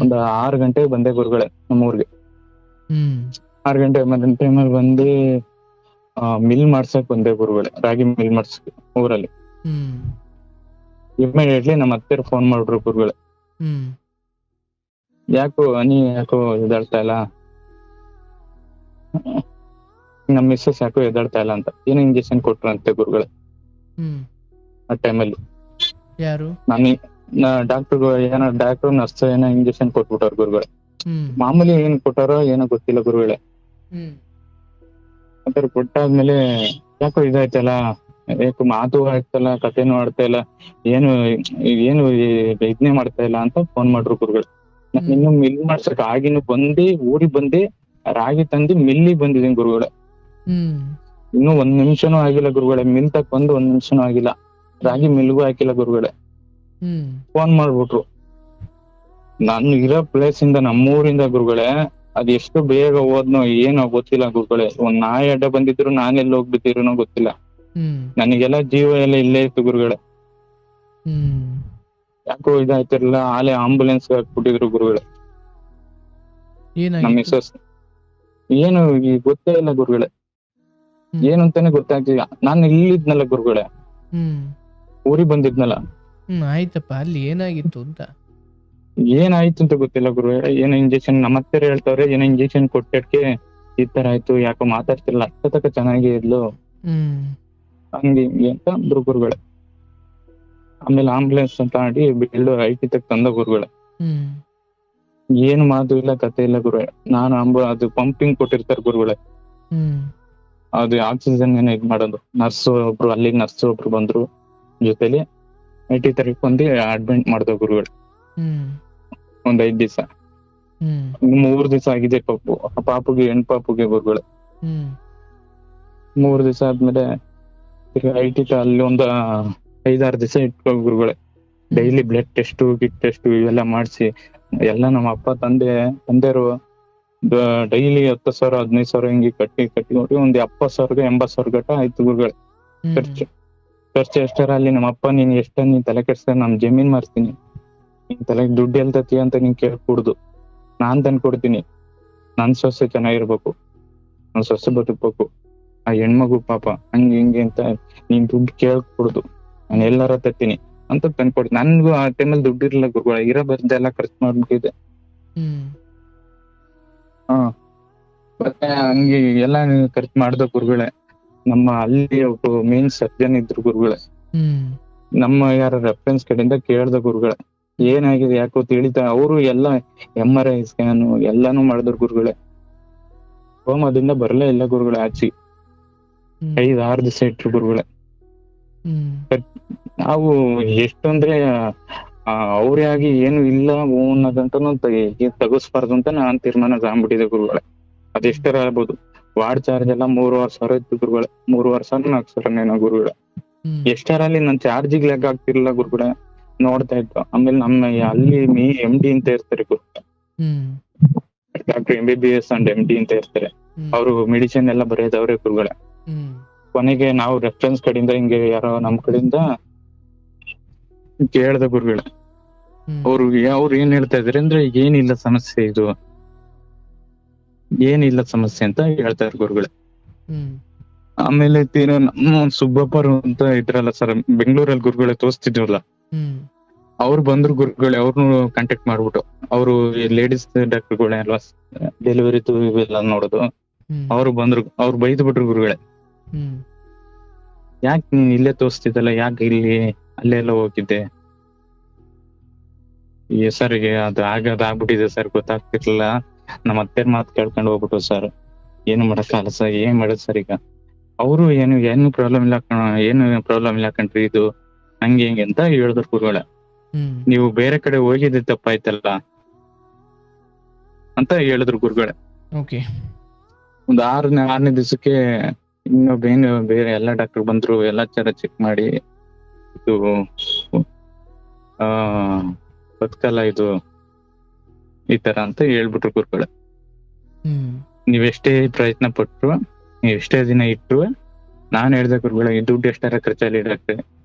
ಒಂದು 6 ಗಂಟೆಗೆ ಬಂದೆ ಗುರುಗಳೇ ನಮ್ಮೂರ್ಗೆ. 6 ಗಂಟೆ ಮಧ್ಯಾಹ್ನ ಟೈಮಲ್ಲಿ ಬಂದು ಮಿಲ್ ಮಾಡ್ಸಕ್ ಬಂದೆ ಗುರುಗಳೇ. ರಾಗಿ ಮಿಲ್ ಮಾಡ್ಸಕ್ ಊರಲ್ಲಿ. ಇಮಿಡಿಯೇಟ್ಲಿ ನಮ್ಮ ಅತ್ತೆರು ಫೋನ್ ಮಾಡ್ರು ಗುರುಗಳೇ. ಯಾಕೋ ಎದ್ದಾಳ್ತಾ ಇಲ್ಲ, ನಮ್ಮ ಮಿಸ್ಸಸ್ ಯಾಕೋ ಎದ್ದಾಳ್ತಾ ಇಲ್ಲ ಅಂತ. ಏನೋ ಇಂಜೆಕ್ಷನ್ ಕೊಟ್ರು ಅಂತೆ ಗುರುಗಳೇ ಆ ಟೈಮಲ್ಲಿ. ಯಾರು? ಡಾಕ್ಟರ್ ನರ್ಸ್ ಏನೋ ಇಂಜೆಕ್ಷನ್ ಕೊಟ್ಬಿಟ್ಟವ್ರು ಗುರುಗಳೇ. ಮಾಮೂಲಿ ಏನ್ ಕೊಟ್ಟಾರೋ ಏನೋ ಗೊತ್ತಿಲ್ಲ ಗುರುಗಳೇ. ಆತರ ಕೊಟ್ಟಾದ್ಮೇಲೆ ಯಾಕೋ ಇದಾಯ್ತಲ್ಲ, ಯಾಕೋ ಮಾತು ಆಡ್ತಲ್ಲ, ಕಥೆನೂ ಆಡ್ತಾ ಇಲ್ಲ, ಏನು ಇದನ್ನೇ ಮಾಡ್ತಾ ಇಲ್ಲ ಅಂತ ಫೋನ್ ಮಾಡ್ರು ಗುರುಗಳು. ನಾನು ಇನ್ನು ಮಿಲ್ ಮಾಡ್ಸಕ್ ಆಗಿನ ಊರಿಗೆ ಬಂದು ರಾಗಿ ತಂದು ಮಿಲ್ಲಿಗೆ ಬಂದಿದ್ದೀನಿ ಗುರುಗಳೇ. ಇನ್ನು 1 ನಿಮಿಷನೂ ಆಗಿಲ್ಲ ಗುರುಗಳೇ. ಮಿಲ್ ತಕ್ ಬಂದು 1 ನಿಮಿಷನೂ ಆಗಿಲ್ಲ. ರಾಗಿ ಮಿಲ್ಗೂ ಹಾಕಿಲ್ಲ ಗುರುಗಳೇ. ಫೋನ್ ಮಾಡ್ಬಿಟ್ರು. ನಾನು ಇರೋ ಪ್ಲೇಸ್ ಇಂದ, ನಮ್ಮೂರಿಂದ ಗುರುಗಳೇ, ಅದ್ ಎಷ್ಟು ಬೇಗ ಹೋದ್ನೋ ಏನೋ ಗೊತ್ತಿಲ್ಲ ಗುರುಗಳೇ. ಒಂದ್ ನಾಯಿ ಅಡ್ಡ ಬಂದಿದ್ರು ನಾನೆಲ್ಲಿ ಹೋಗ್ಬಿಟ್ಟಿರೋನೋ ಗೊತ್ತಿಲ್ಲ. ನನಗೆಲ್ಲ ಜೀವ ಎಲ್ಲ ಇಲ್ಲೇ ಇತ್ತು ಗುರುಗಳೇ. ಯಾಕೋ ಇದಾಯ್ತಿರ್ಲಿಲ್ಲ. ಆಲೆ ಆಂಬುಲೆನ್ಸ್ ಹಾಕ್ಬಿಟ್ಟಿದ್ರು ಗುರುಗಳೇ. ನಮ್ಮ ಮಿಸ್ಸಸ್ ಏನು ಗೊತ್ತೇ ಇಲ್ಲ ಗುರುಗಳೇ. ಏನು ಅಂತಾನೆ ಗೊತ್ತಾಗ್ತಿಲ್ಲ. ನಾನು ಇಲ್ಲಿದ್ನಲ್ಲ ಗುರುಗಳೇ, ಊರಿಗೆ ಬಂದಿದ್ನಲ್ಲ. ಆಯ್ತಪ್ಪ, ಅಲ್ಲಿ ಏನಾಗಿತ್ತು ಅಂತ ಗೊತ್ತಿಲ್ಲ ಗುರುಗಳೇ. ಏನೋ ಇಂಜೆಕ್ಷನ್ ನಮ್ಮ ಹತ್ತಿರ ಹೇಳ್ತಾವ್ರೆ, ಏನೋ ಇಂಜೆಕ್ಷನ್ ಕೊಟ್ಟಕ್ಕೆ ಈ ತರ ಆಯ್ತು, ಯಾಕೋ ಮಾತಾಡ್ತಿರ್ಲಿಲ್ಲ, ಅಕ್ಕ ಚೆನ್ನಾಗಿ ಇದ್ಲು, ಹಂಗೆ ಹಿಂಗೆ ಅಂತ ಅಂದ್ರು ಗುರುಗಳೇ. ಆಮೇಲೆ ಆಂಬುಲೆನ್ಸ್ ಅಂತ ಮಾಡಿ ಬಿಲ್ಡು ಐಟಿ ತಕ್ ತಂದ ಗುರುಗಳೇ. ಏನು ಮಾತು ಇಲ್ಲ, ಕತೆ ಇಲ್ಲ ಗುರುಗಳೇ. ನಾನು ಅದು ಪಂಪಿಂಗ್ ಕೊಟ್ಟಿರ್ತಾರೆ ಗುರುಗಳೇ, ಅದು ಆಕ್ಸಿಜನ್ ಏನೋ ಇದ್ ಮಾಡೋದು. ಅಲ್ಲಿ ನರ್ಸ್ ಒಬ್ರು ಬಂದ್ರು ಜೊತೆಲಿ. ಐಟಿ ತರಕ್ ಬಂದು ಅಡ್ಮಿಟ್ ಮಾಡ್ದ ಗುರುಗಳು. ಒಂದ್ 5 ದಿವಸ, 3 ದಿವಸ ಆಗಿದೆ ಪಾಪುಗೆ, ಹೆಣ್ ಪಾಪುಗೆ ಗುರುಗಳೇ. 3 ದಿವಸ ಆದ್ಮೇಲೆ ಐಟಿ ಅಲ್ಲಿ ಒಂದು 5-6 ದಿವಸ ಇಟ್ಕೋ ಗುರುಗಳೇ. ಡೈಲಿ ಬ್ಲಡ್ ಟೆಸ್ಟ್ ಗಿಟ್ ಟೆಸ್ಟ್ ಇವೆಲ್ಲ ಮಾಡಿಸಿ ಎಲ್ಲ ನಮ್ಮ ಅಪ್ಪ ತಂದೆಯವರು ಡೈಲಿ 10,000 15,000 ಹಿಂಗೆ ಕಟ್ಟಿ ನೋಡಿ ಒಂದು 70,000 80,000 ಗಂಟ ಆಯ್ತು ಗುರುಗಳೇ ಖರ್ಚು ಎಷ್ಟಾರ ಅಲ್ಲಿ. ನಮ್ಮ ಅಪ್ಪ ನೀನ್ ನೀನ್ ತಲೆ ಕೆಡ್ಸ್ತ ನಾನ್ ಜಮೀನ್ ಮಾರ್ತೀನಿ, ನಿನ್ ತಲೆಗೆ ದುಡ್ಡು ಎಲ್ತತಿ ಅಂತ ನೀನ್ ಕೇಳ್ಕೊಡುದು, ನಾನ್ ತಂದು ಕೊಡ್ತೀನಿ, ನನ್ ಸೊಸೆ ಚೆನ್ನಾಗಿರ್ಬೇಕು, ನನ್ ಸೊಸೆ ಬದುಕ್ಬೇಕು, ಆ ಹೆಣ್ಮಗು ಪಾಪ ಹಿಂಗೆ ಅಂತ ನೀನ್ ದುಡ್ಡು ಕೇಳ್ಕೊಡುದು, ನಾನು ಎಲ್ಲಾರ ತತ್ತೀನಿ ಅಂತ ತಂದ್ಕೊಡ್ತೀನಿ. ನನ್ಗೂ ಆ ಟೈಮಲ್ಲಿ ದುಡ್ಡು ಇರಲಿಲ್ಲ ಗುರುಗಳೇ, ಇರೋ ಬರ್ದೆಲ್ಲ ಖರ್ಚು ಮಾಡ್ಬಿಟ್ಟಿದೆ. ಮತ್ತೆ ಹಂಗೆ ಎಲ್ಲ ಖರ್ಚು ಮಾಡ್ದ ಗುರುಗಳೇ. ನಮ್ಮ ಅಲ್ಲಿ ಒಬ್ಬ ಮೇನ್ ಸರ್ಜನ್ ಇದ್ರು ಗುರುಗಳೇ, ನಮ್ಮ ಯಾರ ರೆಫರೆನ್ಸ್ ಕಡೆಯಿಂದ ಕೇಳ್ದ ಗುರುಗಳೇ ಏನಾಗಿದೆ ಯಾಕೋ ತಿಳಿತಾ. ಅವರು ಎಲ್ಲ MRI ಸ್ಕ್ಯಾನ್ ಎಲ್ಲಾನು ಮಾಡಿದ್ರು ಗುರುಗಳೇ. ಅದರಿಂದ ಬರಲೇ ಇಲ್ಲ ಗುರುಗಳೇ ಆಚೆ. 5-6 ದಿವಸ ಇಟ್ರು ಗುರುಗಳೇ. ನಾವು ಎಷ್ಟಂದ್ರೆ ಅವ್ರೇ ಆಗಿ ಏನು ಇಲ್ಲ ಅನ್ನೋದಂತನೂ ತಗಸ್ಬಾರ್ದು ಅಂತ ನಾನ್ ತೀರ್ಮಾನ ಆಗ್ಬಿಟ್ಟಿದೆ ಗುರುಗಳೇ. ಅದೆಷ್ಟರ ಆಗ್ಬೋದು. ವಾರ್ಡ್ ಚಾರ್ಜ್ ಎಲ್ಲ 3,500 ಇತ್ತು ಗುರುಗಳೇ. 3,500 4,000 ಗುರುಗಳೇ. ಎಷ್ಟರಲ್ಲಿ ನನ್ ಚಾರ್ಜಿಗೆ ಲೆಕ್ಕ ಆಗ್ತಿರ್ಲಿಲ್ಲ ಗುರುಗಳೇ, ನೋಡ್ತಾ ಇತ್ತು. ಆಮೇಲೆ ನಮ್ಮ ಅಲ್ಲಿ MD ಅಂತ ಇರ್ತಾರೆ ಗುರುಗಳೇ, ಡಾಕ್ಟರ್ MBBS ಅಂಡ್ MD ಅಂತ ಇರ್ತಾರೆ. ಅವರು ಮೆಡಿಸಿನ್ ಎಲ್ಲ ಬರೆಯೋದವ್ರೆ ಗುರುಗಳೇ. ಕೊನೆಗೆ ನಾವು ರೆಫರೆನ್ಸ್ ಕಡೆಯಿಂದ ಹಿಂಗೆ ಯಾರೋ ನಮ್ ಕಡೆಯಿಂದ ಕೇಳ್ದ ಗುರುಗಳೇ. ಅವ್ರು ಏನ್ ಹೇಳ್ತಾ ಇದಾರೆ ಅಂದ್ರೆ ಏನಿಲ್ಲ ಸಮಸ್ಯೆ, ಇದು ಏನಿಲ್ಲ ಸಮಸ್ಯೆ ಅಂತ ಹೇಳ್ತಾರೆ ಗುರುಗಳೇ. ಆಮೇಲೆ ನಮ್ಮ ಸುಬ್ಬಪ್ಪರು ಅಂತ ಇದ್ರಲ್ಲ ಸರ್ ಬೆಂಗಳೂರಲ್ಲಿ ಗುರುಗಳೇ ತೋರಿಸ್ತಿದ್ವಲ್ಲ, ಅವ್ರು ಬಂದ್ರು ಗುರುಗಳೇ. ಅವ್ರನ್ನು ಕಾಂಟ್ಯಾಕ್ಟ್ ಮಾಡ್ಬಿಟ್ಟು, ಅವರು ಲೇಡೀಸ್ ಡಾಕ್ಟರ್ಗಳೇ ಅಲ್ವಾ ಡೆಲಿವರಿ ಇವೆಲ್ಲ ನೋಡೋದು, ಅವ್ರು ಬಂದ್ರು. ಅವ್ರು ಬೈದು ಬಿಟ್ರು ಗುರುಗಳೇ, ಯಾಕೆ ನೀನ್ ಇಲ್ಲೇ ತೋರಿಸ್ತಿದ್ದಲ್ಲ, ಯಾಕೆ ಇಲ್ಲಿ ಅಲ್ಲೆಲ್ಲ ಹೋಗಿದ್ದೆ? ಈ ಸರ್ಗೆ ಅದು ಆಗ್ಬಿಟ್ಟಿದೆ ಸರ್, ಗೊತ್ತಾಗ್ತಿರ್ಲಿಲ್ಲ. ನಮ್ಮ ಅತ್ತೆ ಮಾತು ಕೇಳ್ಕೊಂಡು ಹೋಗ್ಬಿಟ್ಟು ಸರ್, ಏನು ಮಾಡಕ್ಕಾಗಲ್ಲ ಸರ್, ಏನ್ ಮಾಡೋದು ಸರ್ ಈಗ? ಅವರು ಏನು ಪ್ರಾಬ್ಲಮ್ ಇಲ್ಲ ಕಣ್ರಿ, ಇದು ಹಂಗೆ ಹಿಂಗೆ ಅಂತ ಹೇಳಿದ್ರು ಗುರುಗಳೇ. ನೀವು ಬೇರೆ ಕಡೆ ಹೋಗಿದ್ದೆ ತಪ್ಪಾಯ್ತಲ್ಲ ಅಂತ ಹೇಳಿದ್ರು ಗುರುಗಳೇ. ಒಂದು 6ನೇ ದಿವಸಕ್ಕೆ ಇನ್ನೊಬ್ಬೇನು ಬೇರೆ ಎಲ್ಲ ಡಾಕ್ಟರ್ ಬಂದ್ರು, ಎಲ್ಲಾ ತರ ಚೆಕ್ ಮಾಡಿ ಇದು ಬದುಕಲ್ಲ ಇದು ಈ ತರ ಅಂತ ಹೇಳ್ಬಿಟ್ರು ಗುರುಗಳೇ. ನೀವೆಷ್ಟೇ ಪ್ರಯತ್ನ ಪಟ್ರು, ನೀವೆಷ್ಟೇ ದಿನ ಇಟ್ರು, ನಾನ್ ಹೇಳ್ದೆ ಗುರುಗಳೇ, ಈ ದುಡ್ಡು ಎಷ್ಟಾರ ಖರ್ಚಲ್ಲಿ ಡಾಕ್ಟ್ರೆ,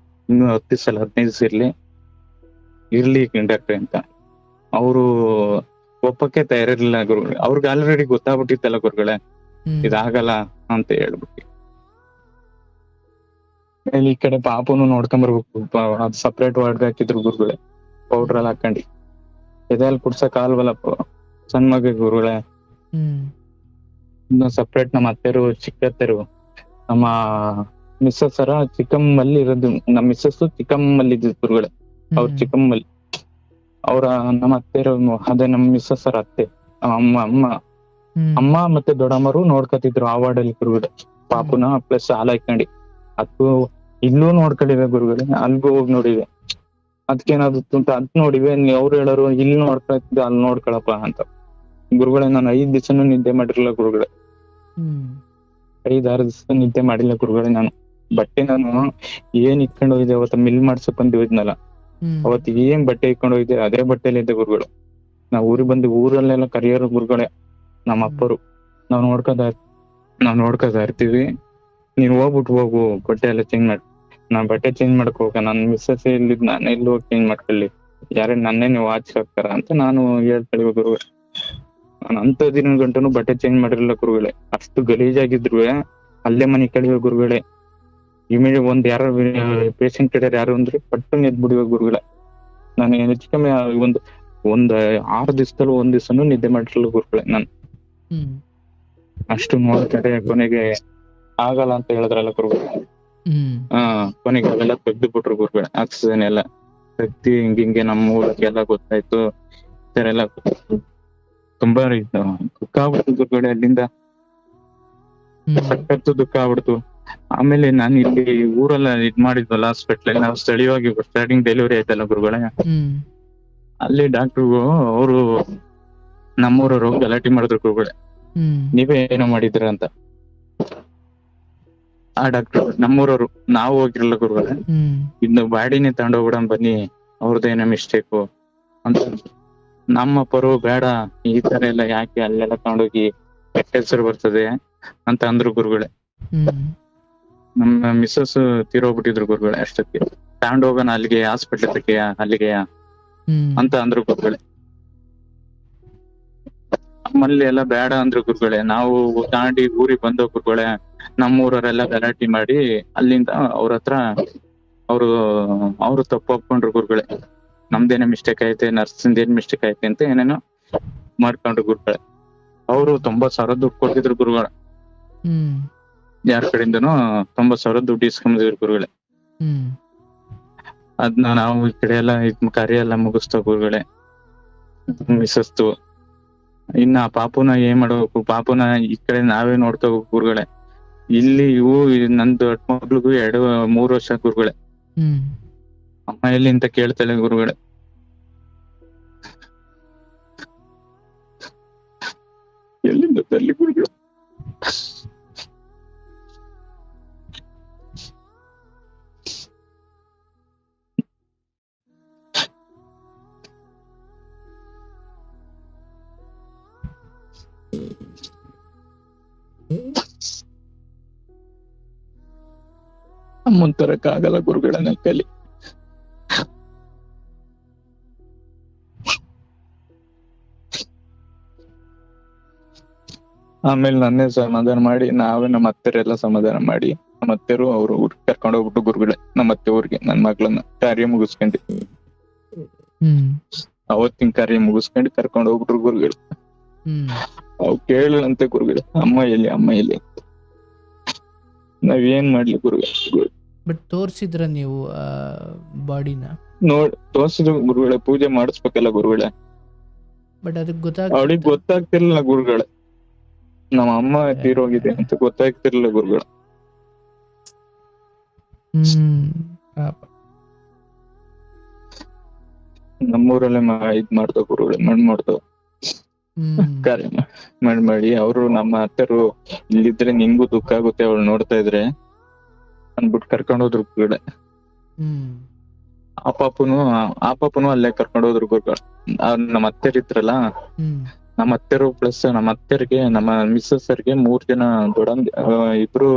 ಇನ್ನು 10 ದಿವಸ 15 ದಿವಸ ಇರ್ಲಿ ಡಾಕ್ಟ್ರೆ ಅಂತ. ಅವರು ಒಪ್ಪಕ್ಕೆ ತಯಾರಿರ್ಲಿಲ್ಲ ಗುರುಗಳೇ. ಅವ್ರಿಗೆ ಆಲ್ರೆಡಿ ಗೊತ್ತಾಗ್ಬಿಟ್ಟಿತ್ತಲ್ಲ ಗುರುಗಳೇ, ಇದಾಗಲ್ಲ ಅಂತ ಹೇಳ್ಬಿಟ್ಟು. ಈ ಕಡೆ ಪಾಪನು ನೋಡ್ಕೊಂಬರ್ಬೇಕು, ಅದು ಸಪ್ರೇಟ್ ವಾರ್ಡ್ ಹಾಕಿದ್ರು ಗುರುಗಳೇ, ಪೌಡರ್ ಎಲ್ಲ ಹಾಕೊಂಡಿ. ಎದೆಲ್ ಕುಡ್ಸಕ್ ಆಗಲ್ವಲ್ಲಪ್ಪ ಸಣ್ಣ ಮಗ ಗುರುಗಳೇ. ಇನ್ನು ಸಪ್ರೇಟ್ ನಮ್ಮ ಅತ್ತೆರು ಚಿಕ್ಕತ್ತೆರು, ನಮ್ಮ ಮಿಸ್ಸಸ್ ಚಿಕ್ಕಮ್ಮಲ್ಲಿ ಇರೋದು. ನಮ್ಮ ಮಿಸ್ಸಸ್ ಚಿಕ್ಕಮ್ಮಲ್ಲಿ ಇದ್ದಿದ್ದು ಗುರುಗಳೇ, ಅವ್ರ ಚಿಕ್ಕಮ್ಮಲ್ಲಿ. ಅವ್ರ ನಮ್ಮ ಅತ್ತೆರು ಅದೇ ನಮ್ಮ ಮಿಸ್ಸಸ್ ಅತ್ತೆ ಅಮ್ಮ ಮತ್ತೆ ದೊಡ್ಡಮ್ಮರು ನೋಡ್ಕೊತಿದ್ರು ಆ ವಾರ್ಡಲ್ಲಿ ಗುರುಗಳೇ. ಪಾಪುನ ಪ್ಲಸ್ ಹಾಲು ಹಾಕೊಂಡಿ. ಅದು ಇಲ್ಲೂ ನೋಡ್ಕೊಂಡಿವೆ ಗುರುಗಳೇ, ಅಲ್ಗೂ ಹೋಗಿ ನೋಡಿವೆ. ಅದಕ್ಕೇನಾದ್ರು ಅಂತ ಅದ್ ನೋಡಿವೆ. ಅವ್ರು ಹೇಳೋರು ಇಲ್ಲಿ ನೋಡ್ಕೊತಿದ್ದೆ, ಅಲ್ಲಿ ನೋಡ್ಕೊಳಪ್ಪ ಅಂತ. ಗುರುಗಳೇ ನಾನು 5 ದಿವಸನೂ ನಿದ್ದೆ ಮಾಡಿರಲಿಲ್ಲ ಗುರುಗಳೇ. 5-6 ದಿವಸ ನಿದ್ದೆ ಮಾಡಿಲ್ಲ ಗುರುಗಳೇ. ನಾನು ನಾನು ಏನ್ ಇಟ್ಕೊಂಡು ಹೋಗಿದ್ದೆ ಅವತ್ತ ಮಿಲ್ ಮಾಡ್ಸಕ್ ಬಂದಿದ್ನಲ್ಲ, ಅವತ್ತು ಏನ್ ಬಟ್ಟೆ ಇಟ್ಕೊಂಡು ಹೋಗಿದ್ದೆ ಅದೇ ಬಟ್ಟೆಲಿ ಇದ್ದೆ ಗುರುಗಳು. ನಾವ್ ಊರಿಗೆ ಬಂದು ಊರಲ್ಲೆಲ್ಲ ಕರಿಯೋರು ಗುರುಗಳೇ ನಮ್ಮ ಅಪ್ಪರು. ನಾವ್ ನೋಡ್ಕೊತಾ ಇರ್ತೀವಿ, ನೀನ್ ಹೋಗು ಬಟ್ಟೆ ಎಲ್ಲ ಚೇಂಜ್ ಮಾಡಿ. ನಾನ್ ಬಟ್ಟೆ ಚೇಂಜ್ ಮಾಡಕ್ ಹೋಗ, ನನ್ ಮಿಸ್ಸಸ್ ಇಲ್ಲಿದ್ ನಾನು ಎಲ್ಲಿ ಹೋಗಿ ಚೇಂಜ್ ಮಾಡ್ಕೊಳ್ಳಿ, ಯಾರೇ ನನ್ನೇ ನೀವು ವಾಚ್ ಹಾಕ್ತಾರ ಅಂತ ನಾನು ಹೇಳ್ಕೊಳ್ಳಿ ಗುರುಗಳೇ. ನಾನು ಅಂತ ದಿನ ಗಂಟನು ಬಟ್ಟೆ ಚೇಂಜ್ ಮಾಡಿರಲಿಲ್ಲ ಗುರುಗಳೇ. ಅಷ್ಟು ಗಲೀಜಾಗಿದ್ರು ಅಲ್ಲೇ ಮನೆ ಕಳಿವೆ ಗುರುಗಳೇ. ಇಮಿಡಿಯೇಟ್ ಒಂದ್ ಯಾರು ಪೇಷಂಟ್ ಕಡೆ ಯಾರು ಅಂದ್ರೆ ಪಟ್ಟು ಎದ್ ಬಿಡುವೆ ಗುರುಗಳೇ. ನಾನು ಹೆಚ್ಚು ಕಮ್ಮಿ ಒಂದ್ 6 ದಿವಸದಲ್ಲೂ 1 ದಿವಸನೂ ನಿದ್ದೆ ಮಾಡಿರಲಿಲ್ಲ ಗುರುಗಳೇ ನಾನು. ಅಷ್ಟು ನೋಡ್ತಾರೆ. ಕೊನೆಗೆ ಆಗಲ್ಲ ಅಂತ ಹೇಳಿದ್ರಲ್ಲ ಗುರುಗಳೇ, ಕೊನೆಗೆ ಅವೆಲ್ಲ ತೆಗ್ದು ಬಿಟ್ರು ಗುರುಗಳೇ. ಆಕ್ಸಿಜನ್ ಎಲ್ಲ ತೆಗ್ದಿ ಹಿಂಗೆ ನಮ್ಮ ಊರಿಗೆಲ್ಲ ಗೊತ್ತಾಯ್ತು. ಈ ತರ ಎಲ್ಲ ತುಂಬಾ ದುಃಖ ಆಗ್ಬಿಡ್ತು ಗುರುಗಳೇ. ಅಲ್ಲಿಂದ ಸಖತ್ತು ದುಃಖ ಆಗ್ಬಿಡ್ತು. ಆಮೇಲೆ ನಾನು ಇಲ್ಲಿ ಊರೆಲ್ಲ ಇದ್ ಮಾಡಿದ್ವಲ್ಲ ಹಾಸ್ಪಿಟ್ಲ್, ನಾವು ಸ್ಥಳೀಯವಾಗಿ ಸ್ಟಾರ್ಟಿಂಗ್ ಡೆಲಿವರಿ ಆಯ್ತಲ್ಲ ಗುರುಗಳೇ, ಅಲ್ಲಿ ಡಾಕ್ಟ್ರು ಅವರು ನಮ್ಮೂರವ್ರು ಗಲಾಟೆ ಮಾಡಿದ್ರು ಗುರುಗಳೇ, ನೀವೇ ಏನೋ ಮಾಡಿದ್ರ ಅಂತ. ಆ ಡಾಕ್ಟರ್ ನಮ್ಮೂರವ್ರು, ನಾವು ಹೋಗಿರಲ್ಲ ಗುರುಗಳೇ. ಇನ್ನು ಬಾಡಿನೇ ತಗೊಂಡೋಗ್ಬಿಡೋಣ ಬನ್ನಿ, ಅವ್ರದ್ದೇನೋ ಮಿಸ್ಟೇಕು ಅಂತ. ನಮ್ಮ ಪರು ಬೇಡ, ಈ ತರ ಎಲ್ಲ ಯಾಕೆ ಅಲ್ಲೆಲ್ಲ ತಗೊಂಡೋಗಿ ಕೆಟ್ಟ ಹೆಸರು ಬರ್ತದೆ ಅಂತ ಅಂದ್ರು ಗುರುಗಳೇ. ನಮ್ಮ ಮಿಸ್ಸಸ್ ತೀರೋಗ್ಬಿಟ್ಟಿದ್ರು ಗುರುಗಳೇ ಅಷ್ಟಕ್ಕೆ. ತಗೊಂಡೋಗೋಣ ಅಲ್ಲಿಗೆ, ಹಾಸ್ಪಿಟ್ಲ್ ಅಲ್ಲಿಗೆ ಅಂತ ಅಂದ್ರು ಗುರುಗಳೇ. ನಮ್ಮಲ್ಲಿ ಎಲ್ಲ ಬೇಡ ಅಂದ್ರು ಗುರುಗಳೇ. ನಾವು ತಾಂಡಿ ಊರಿಗೆ ಬಂದೋ ಗುರುಗಳೇ, ನಮ್ಮೂರವರೆಲ್ಲ ಗಲಾಟೆ ಮಾಡಿ ಅಲ್ಲಿಂದ ಅವ್ರ ಹತ್ರ ಅವ್ರು ತಪ್ಪು ಒಪ್ಕೊಂಡ್ರು ಗುರುಗಳೇ. ನಮ್ದೇನೇ ಮಿಸ್ಟೇಕ್ ಐತೆ, ನರ್ಸಿಂದ ಏನ್ ಮಿಸ್ಟೇಕ್ ಐತೆ ಅಂತ ಏನೇನೋ ಮಾಡ್ಕೊಂಡ್ರು ಗುರುಗಳೇ. ಅವರು 90,000 ದುಡ್ಡು ಕೊಟ್ಟಿದ್ರು ಗುರುಗಳ. ಯಾರ ಕಡೆಯಿಂದನೂ 90,000 ದುಡ್ಡು ಇಸ್ಕೊಂಡಿದ್ರು ಗುರುಗಳೇ. ಅದ್ನ ನಾವು ಈ ಕಡೆ ಎಲ್ಲ ಕಾರ್ಯ ಎಲ್ಲ ಮುಗಿಸ್ತಾ ಗುರುಗಳೇ. ಮಿಸಸ್ತು ಇನ್ನ ಪಾಪುನ ಏನ್ ಮಾಡ್ಬೇಕು, ಪಾಪುನ ಈ ಕಡೆ ನಾವೇ ನೋಡ್ತಾ ಹೋಗ್ಬೇಕು ಗುರುಗಳೇ. ಇಲ್ಲಿ ನನ್ ದೊಡ್ಡ ಮಗ್ಳಿಗೂ 2-3 ವರ್ಷ ಗುರುಗಳೇ. ಅಮ್ಮ ಎಲ್ಲಿ ಅಂತ ಕೇಳ್ತಾಳೆ ಗುರುಗಳೇ. ಎಲ್ಲಿಂದ ತರ್ಲಿ ಗುರುಗಳು? ಅಮ್ಮನ್ ತರಕ್ಕಾಗಲ್ಲ ಗುರುಗಳ ನನ್ನ ಕೈಲಿ. ಆಮೇಲೆ ನನ್ನೇ ಸಮಾಧಾನ ಮಾಡಿ, ನಾವೇ ನಮ್ಮ ಅತ್ತೆರೆಲ್ಲ ಸಮಾಧಾನ ಮಾಡಿ, ನಮ್ಮ ಅತ್ತೆರು ಅವ್ರು ಊರಿಗೆ ಕರ್ಕೊಂಡು ಹೋಗ್ಬಿಟ್ಟು ಗುರುಗಳೇ. ನಮ್ಮ ಅತ್ತೆ ಊರಿಗೆ ನನ್ ಮಗ್ಳನ್ನ ಕಾರ್ಯ ಮುಗಿಸ್ಕೊಂಡಿ, ಅವತ್ತಿನ ಕಾರ್ಯ ಮುಗಿಸ್ಕೊಂಡು ಕರ್ಕೊಂಡು ಹೋಗ್ಬಿಟ್ರು ಗುರುಗಳು. ಅವ್ ಕೇಳಂತೆ ಗುರುಗಳೇ, ಅಮ್ಮ ಎಲ್ಲಿ ಅಂತ. ನಾವೇನ್ ಮಾಡ್ಲಿ ಗುರುಗಳೇ? ಬಟ್ ತೋರ್ಸಿದ್ರ ನೀವು ಬಾಡಿನ? ತೋರ್ಸಿದ್ರು ಗುರುಗಳೇ. ಪೂಜೆ ಮಾಡಿಸ್ಬೇಕಲ್ಲ ಗುರುಗಳೇ. ಬಟ್ ಅದಕ್ಕೆ ಅವಳಿಗೆ ಗೊತ್ತಾಗ್ತಿರ್ಲಿಲ್ಲ ಗುರುಗಳೇ, ನಮ್ಮ ಅಮ್ಮ ತೀರೋಗಿದೆ ಅಂತ ಗೊತ್ತಾಗ್ತಿರ್ಲಿಲ್ಲ ಗುರುಗಳು. ನಮ್ಮೂರಲ್ಲೇ ಇದ್ ಮಾಡ್ತಾವ ಗುರುಗಳೇ, ಮಣ್ಣು ಮಾಡ್ತಾವ ಕಾರ್ಯ ಮಾಡಿ ಅವರು ನಮ್ಮ ಅತ್ತೆರು ಇಲ್ಲಿದ್ರೆ ನಿಂಗೂ ದುಃಖ ಆಗುತ್ತೆ ಅವಳು ನೋಡ್ತಾ ಇದ್ರೆ ಅಂದ್ಬಿಟ್ಟು ಕರ್ಕೊಂಡ್ ಹೋದ್ರು ಗುರುಗಳೇ. ಆ ಪಾಪುನು ಅಲ್ಲೇ ಕರ್ಕೊಂಡ್ ಹೋದ್ರು ಗುರುಗಳು. ನಮ್ಮ ಅತ್ತೆರಿದ್ರಲ್ಲ, ನಮ್ಮ ಅತ್ತೆರು ಪ್ಲಸ್ ನಮ್ಮ ಅತ್ತೆರಿಗೆ ನಮ್ಮ ಮಿಸ್ಸಸ್ ಸರ್ಗೆ 3 ಜನ ಇಬ್ರು,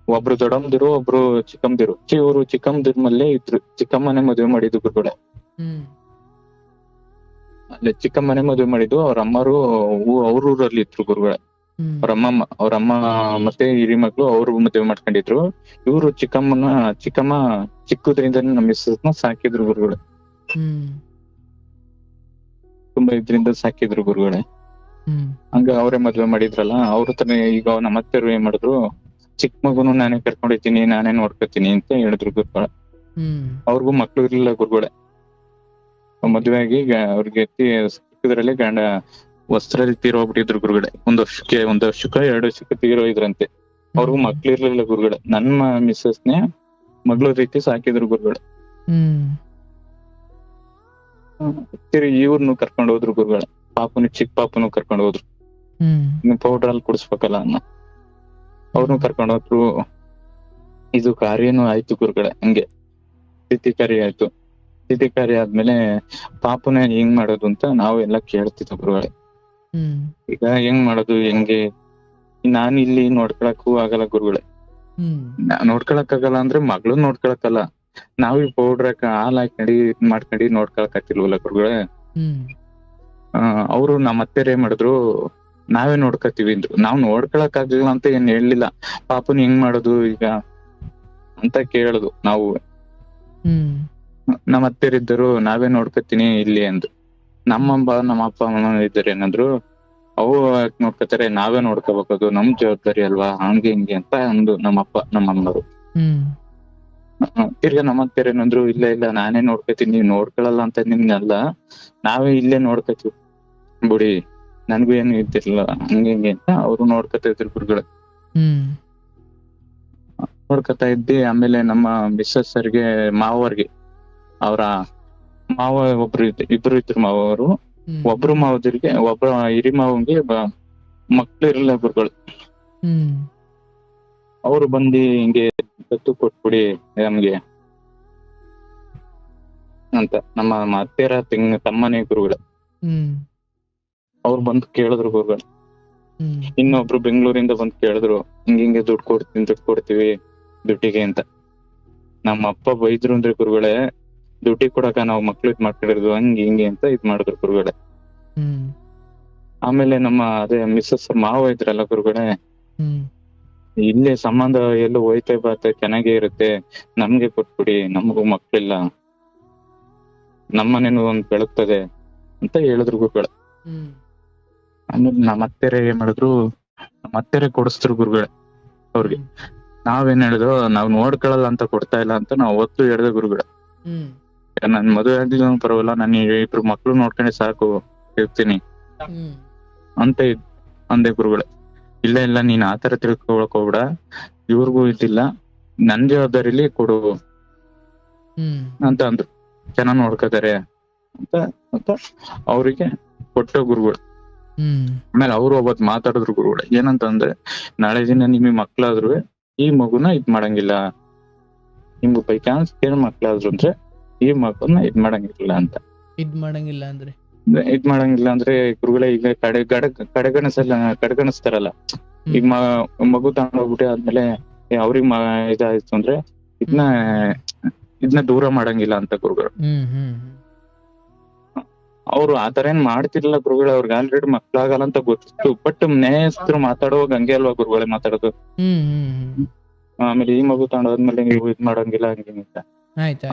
ಒಬ್ರು ದೊಡ್ಡಮ್ಮದಿರು, ಒಬ್ರು ಚಿಕ್ಕಮ್ಮದಿರು. ಇವರು ಚಿಕ್ಕಮ್ಮದಿರ್ಮಲ್ಲೇ ಇದ್ರು. ಚಿಕ್ಕಮ್ಮನೆ ಮದುವೆ ಮಾಡಿದ್ದು ಗುರುಗಳೇ. ಅಲ್ಲೇ ಚಿಕ್ಕಮ್ಮನೆ ಮದುವೆ ಮಾಡಿದ್ದು. ಅವ್ರ ಅಮ್ಮರು ಅವ್ರ ಊರಲ್ಲಿ ಇದ್ರು ಗುರುಗಳೇ. ಅವ್ರಮ್ಮ ಮತ್ತೆ ಹಿರಿ ಮಗಳು ಅವ್ರು ಮದುವೆ ಮಾಡ್ಕೊಂಡಿದ್ರು. ಇವ್ರು ಚಿಕ್ಕಮ್ಮ ಚಿಕ್ಕದ್ರಿಂದ ನಮ್ಮ ಮಿಸ್ಸಸ್ನ ಸಾಕಿದ್ರು ಗುರುಗಳೇ. ತುಂಬಾ ಇದ್ರಿಂದ ಸಾಕಿದ್ರು ಗುರುಗಳೇ. ಹಂಗ ಅವರೇ ಮದ್ವೆ ಮಾಡಿದ್ರಲ್ಲ, ಅವ್ರ ಹತ್ರ ಈಗ ನಮ್ಮ ಅತ್ತೆರು ಏನ್ ಮಾಡಿದ್ರು, ಚಿಕ್ಕ ಮಗುನು ನಾನೇ ಕರ್ಕೊಂಡಿದ್ದೀನಿ, ನಾನೇ ನೋಡ್ಕೊತೀನಿ ಅಂತ ಹೇಳಿದ್ರು ಗುರುಗಳೇ. ಅವ್ರಿಗೂ ಮಕ್ಳು ಇರ್ಲಿಲ್ಲ ಗುರುಗಳೇ. ಮದ್ವೆ ಆಗಿ ಅವ್ರಿಗೆ ಸಿಕ್ಕದ್ರಲ್ಲಿ ಗಂಡ ವಸ್ತ್ರಲ್ಲಿ ತೀರೋಗ್ಬಿಟ್ಟಿದ್ರು ಗುರುಗಳೇ. 1 ವರ್ಷಕ್ಕೆ 2 ವರ್ಷಕ್ಕೆ ತೀರೋ ಇದ್ರಂತೆ. ಅವ್ರಿಗೂ ಮಕ್ಳು ಇರ್ಲಿಲ್ಲ ಗುರುಗಳೇ. ನನ್ನ ಮಿಸ್ಸಸ್ನೇ ಮಗಳ ರೀತಿ ಸಾಕಿದ್ರು ಗುರುಗಳೇ. ಇವ್ರನ್ನು ಕರ್ಕೊಂಡು ಹೋದ್ರು ಗುರುಗಳೇ. ಚಿಕ್ಕ ಪಾಪನು ಕರ್ಕೊಂಡು ಹೋದ್ರು. ಇನ್ನು ಪೌಡರ್ ಅಲ್ಲಿ ಕುಡಿಸ್ಬೇಕಲ್ಲ ಅನ್ನ, ಅವ್ರನ್ನು ಕರ್ಕೊಂಡು ಹೋದ್ರು. ಇದು ಕಾರ್ಯನೂ ಆಯ್ತು ಗುರುಗಳೇ. ಹಂಗೆ ತಿಥಿ ಕಾರ್ಯ ಆಯ್ತು. ತಿಥಿ ಕಾರ್ಯ ಆದ್ಮೇಲೆ ಪಾಪನ ಹೆಂಗ್ ಮಾಡೋದು ಅಂತ ನಾವು ಎಲ್ಲ ಕೇಳ್ತಿದ್ವಿ ಗುರುಗಳೇ. ಈಗ ಹೆಂಗ್ ಮಾಡೋದು, ಹೆಂಗೆ? ನಾನು ಇಲ್ಲಿ ನೋಡ್ಕೊಳಕ್ಕೂ ಆಗಲ್ಲ ಗುರುಗಳೇ. ನೋಡ್ಕೊಳಕ್ ಆಗಲ್ಲ ಅಂದ್ರೆ ಮಗಳು ನೋಡ್ಕೊಳಕ್ಕಲ್ಲ, ನಾವ್ ಈ ಪೌಡ್ರ್ ಹಾಲ್ ಹಾಕೊಂಡಿ ಮಾಡ್ಕೊಂಡಿ ನೋಡ್ಕೊಳಕ್ ಆಗ್ತಿಲ್ವಲ್ಲ ಗುರುಗಳೇ. ಅವ್ರು ನಮ್ಮ ಅತ್ತೆರ್ ಏನ್ ಮಾಡಿದ್ರು, ನಾವೇ ನೋಡ್ಕೊತೀವಿ ಅಂದ್ರು. ನಾವ್ ನೋಡ್ಕೊಳಕ್ ಆಗ್ಲಿಲ್ಲ ಅಂತ ಏನ್ ಹೇಳ್ಲಿಲ್ಲ. ಪಾಪನ್ ಹೆಂಗ್ ಮಾಡೋದು ಈಗ ಅಂತ ಕೇಳುದು ನಾವು. ನಮ್ಮ ಅತ್ತೆರಿದ್ದರು, ನಾವೇ ನೋಡ್ಕೊತೀನಿ ಇಲ್ಲಿ ಅಂದ್ರು. ನಮ್ಮ ಅಪ್ಪ ಅಮ್ಮ ಇದ್ದಾರೆ ಏನಂದ್ರು, ಅವು ನೋಡ್ಕೊತಾರೆ, ನಾವೇ ನೋಡ್ಕೋಬೇಕದು ನಮ್ ಜವಾಬ್ದಾರಿ ಅಲ್ವಾ, ಹಂಗೆ ಹಿಂಗೆ ಅಂತ ಅಂದು ನಮ್ಮ ಅಮ್ಮರು. ತಿರ್ಗಾ ನಮ್ಮ ಅತ್ತೆರ್ ಏನಂದ್ರು, ಇಲ್ಲ ನಾನೇ ನೋಡ್ಕೊತೀನಿ, ನೀವ್ ನೋಡ್ಕೊಳಲ್ಲ ಅಂತ ನಿಮ್ಗಲ್ಲ, ನಾವೇ ಇಲ್ಲೇ ನೋಡ್ಕೊತೀವಿ ಬಿಡಿ, ನನ್ಗೂ ಏನು ಇದ್ದಿರ್ಲಿಲ್ಲ ಹಂಗೆ ಹಿಂಗೆ ಅಂತ ಅವ್ರು ನೋಡ್ಕೊತಾ ಇದ್ರು ಗುರುಗಳು. ನೋಡ್ಕೊತಾ ಇದ್ದಿ. ಆಮೇಲೆ ನಮ್ಮ ಮಿಸ್ಸಸ್ ಸರ್ಗೆ ಮಾವರ್ಗೆ, ಅವರ ಮಾವ ಇಬ್ರು ಇದ್ರು ಮಾವರು. ಒಬ್ರು ಮಾವದಿರ್ಗೆ, ಹಿರಿ ಮಾವಂಗೆ ಮಕ್ಳು ಇರಲಿಲ್ಲ ಗುರುಗಳು. ಅವರು ಬಂದು ಹಿಂಗೆ ದತ್ತು ಕೊಟ್ಬಿಡಿ ನಮ್ಗೆ ಅಂತ ನಮ್ಮ ಅತ್ತೆರ ತಮ್ಮನೇ ಗುರುಗಳು. ಅವ್ರು ಬಂದು ಕೇಳಿದ್ರು ಗುರುಗಳು. ಇನ್ನೊಬ್ರು ಬೆಂಗಳೂರಿಂದ ಬಂದು ಕೇಳಿದ್ರು, ಹಿಂಗೆ ದುಡ್ಡು ಕೊಡ್ತೀವಿ ದುಡ್ಡಿಗೆ ಅಂತ. ನಮ್ಮ ಅಪ್ಪ ಬೈದ್ರು ಅಂದ್ರೆ ಗುರುಗಳೇ, ದುಡ್ಡಿಗೆ ಕೊಡಕ ನಾವು ಮಕ್ಳು ಇದ್ ಮಾಡ್ಕೊಂಡಿರೋದು ಹಂಗೆ ಹಿಂಗೆ ಅಂತ ಇದ್ ಮಾಡಿದ್ರು ಗುರುಗಳೇ. ಆಮೇಲೆ ನಮ್ಮ ಅದೇ ಮಿಸ್ಸಸ್ ಮಾವ ಇದ್ರಲ್ಲ ಗುರುಗಳೇ, ಇಲ್ಲೇ ಸಂಬಂಧ ಎಲ್ಲೂ ಹೋಯ್ತಾ ಬರುತ್ತೆ, ಚೆನ್ನಾಗೇ ಇರುತ್ತೆ, ನಮ್ಗೆ ಕೊಟ್ಬಿಡಿ, ನಮಗೂ ಮಕ್ಳಿಲ್ಲ, ನಮ್ಮನೇನು ಒಂದ್ ಬೆಳಗ್ತದೆ ಅಂತ ಹೇಳಿದ್ರು ಗುರುಗಳೇ. ಆಮೇಲೆ ನಮ್ಮ ಅತ್ತೆರೆ ಏನ್ ಮಾಡಿದ್ರು, ನಮ್ಮ ಅತ್ತೆರೆ ಕೊಡಿಸಿದ್ರು ಗುರುಗಳೇ ಅವ್ರಿಗೆ. ನಾವೇನ್ ಹೇಳಿದ್ರು, ನಾವ್ ನೋಡ್ಕೊಳಲ್ಲ ಅಂತ ಕೊಡ್ತಾ ಇಲ್ಲ ಅಂತ ನಾವ್ ಅವತ್ತು ಹೇಳಿದೆ ಗುರುಗಳೇ. ನನ್ ಮದುವೆ ಆಗಿಲ್ಲ ಪರವಾಗಿಲ್ಲ, ನಾನು 2 ಮಕ್ಳು ನೋಡ್ಕೊಂಡೆ ಸಾಕು ಇರ್ತೀನಿ ಅಂತ ಅಂದೆ ಗುರುಗಳೇ. ಇಲ್ಲ ನೀನ್ ಆತರ ತಿಳ್ಕೊಳಕ್ ಹೋಗ್ಬೇಡ, ಇವ್ರಿಗೂ ಇದ್ದಿಲ್ಲ, ನನ್ ಜವಾಬ್ದಾರಿಲಿ ಕೊಡು ಅಂತ ಅಂದ್ರು. ಚೆನ್ನಾಗ್ ನೋಡ್ಕೋತಾರೆ ಅಂತ ಅವ್ರಿಗೆ ಕೊಟ್ಟ ಗುರುಗಳು. ಆಮೇಲೆ ಅವ್ರು ಒಬ್ಬತ್ ಮಾತಾಡಿದ್ರು ಗುರುಗಳೇ, ಏನಂತಂದ್ರೆ, ನಾಳೆ ದಿನ ನಿಮಗೆ ಮಕ್ಳಾದ್ರು ಈ ಮಗುನ ಇದ್ ಮಾಡಂಗಿಲ್ಲ, ನಿಮ್ಗೆ ಬೈ ಚಾನ್ಸ್ ಏನ್ ಮಕ್ಳಾದ್ರು ಅಂದ್ರೆ ಈ ಮಗುನ ಇದ್ ಮಾಡಂಗಿಲ್ಲ ಅಂತ. ಇದ್ ಮಾಡಂಗಿಲ್ಲ ಅಂದ್ರೆ ಗುರುಗಳೇ, ಈಗ ಕಡೆಗಣಿಸ್ತಾರಲ್ಲ, ಈಗ ಮಗು ತಗೊಂಡೋಗ್ಬಿಟ್ಟೆ ಆದ್ಮೇಲೆ ಅವ್ರಿಗೆ ಇದಾಯ್ತು ಅಂದ್ರೆ ಇದನ್ನ ದೂರ ಮಾಡಂಗಿಲ್ಲ ಅಂತ ಗುರುಗಳು. ಅವ್ರು ಆತರ ಏನ್ ಮಾಡ್ತಿರ್ಲಿಲ್ಲ ಗುರುಗಳು, ಅವ್ರಿಗೆ ಆಲ್ರೆಡಿ ಮಕ್ಳಾಗಲ್ಲ ಅಂತ ಗೊತ್ತಿತ್ತು. ಬಟ್ ನೇಸ್ತರು ಮಾತಾಡುವಾಗ ಹಂಗೆ ಅಲ್ವಾ ಗುರುಗಳೇ ಮಾತಾಡೋದು. ಆಮೇಲೆ ಈ ಮಗು ತಗೊಂಡೋದ್ಮೇಲೆ ನೀವು ಇದ್ ಮಾಡಂಗಿಲ್ಲ ಹಂಗಿಂತ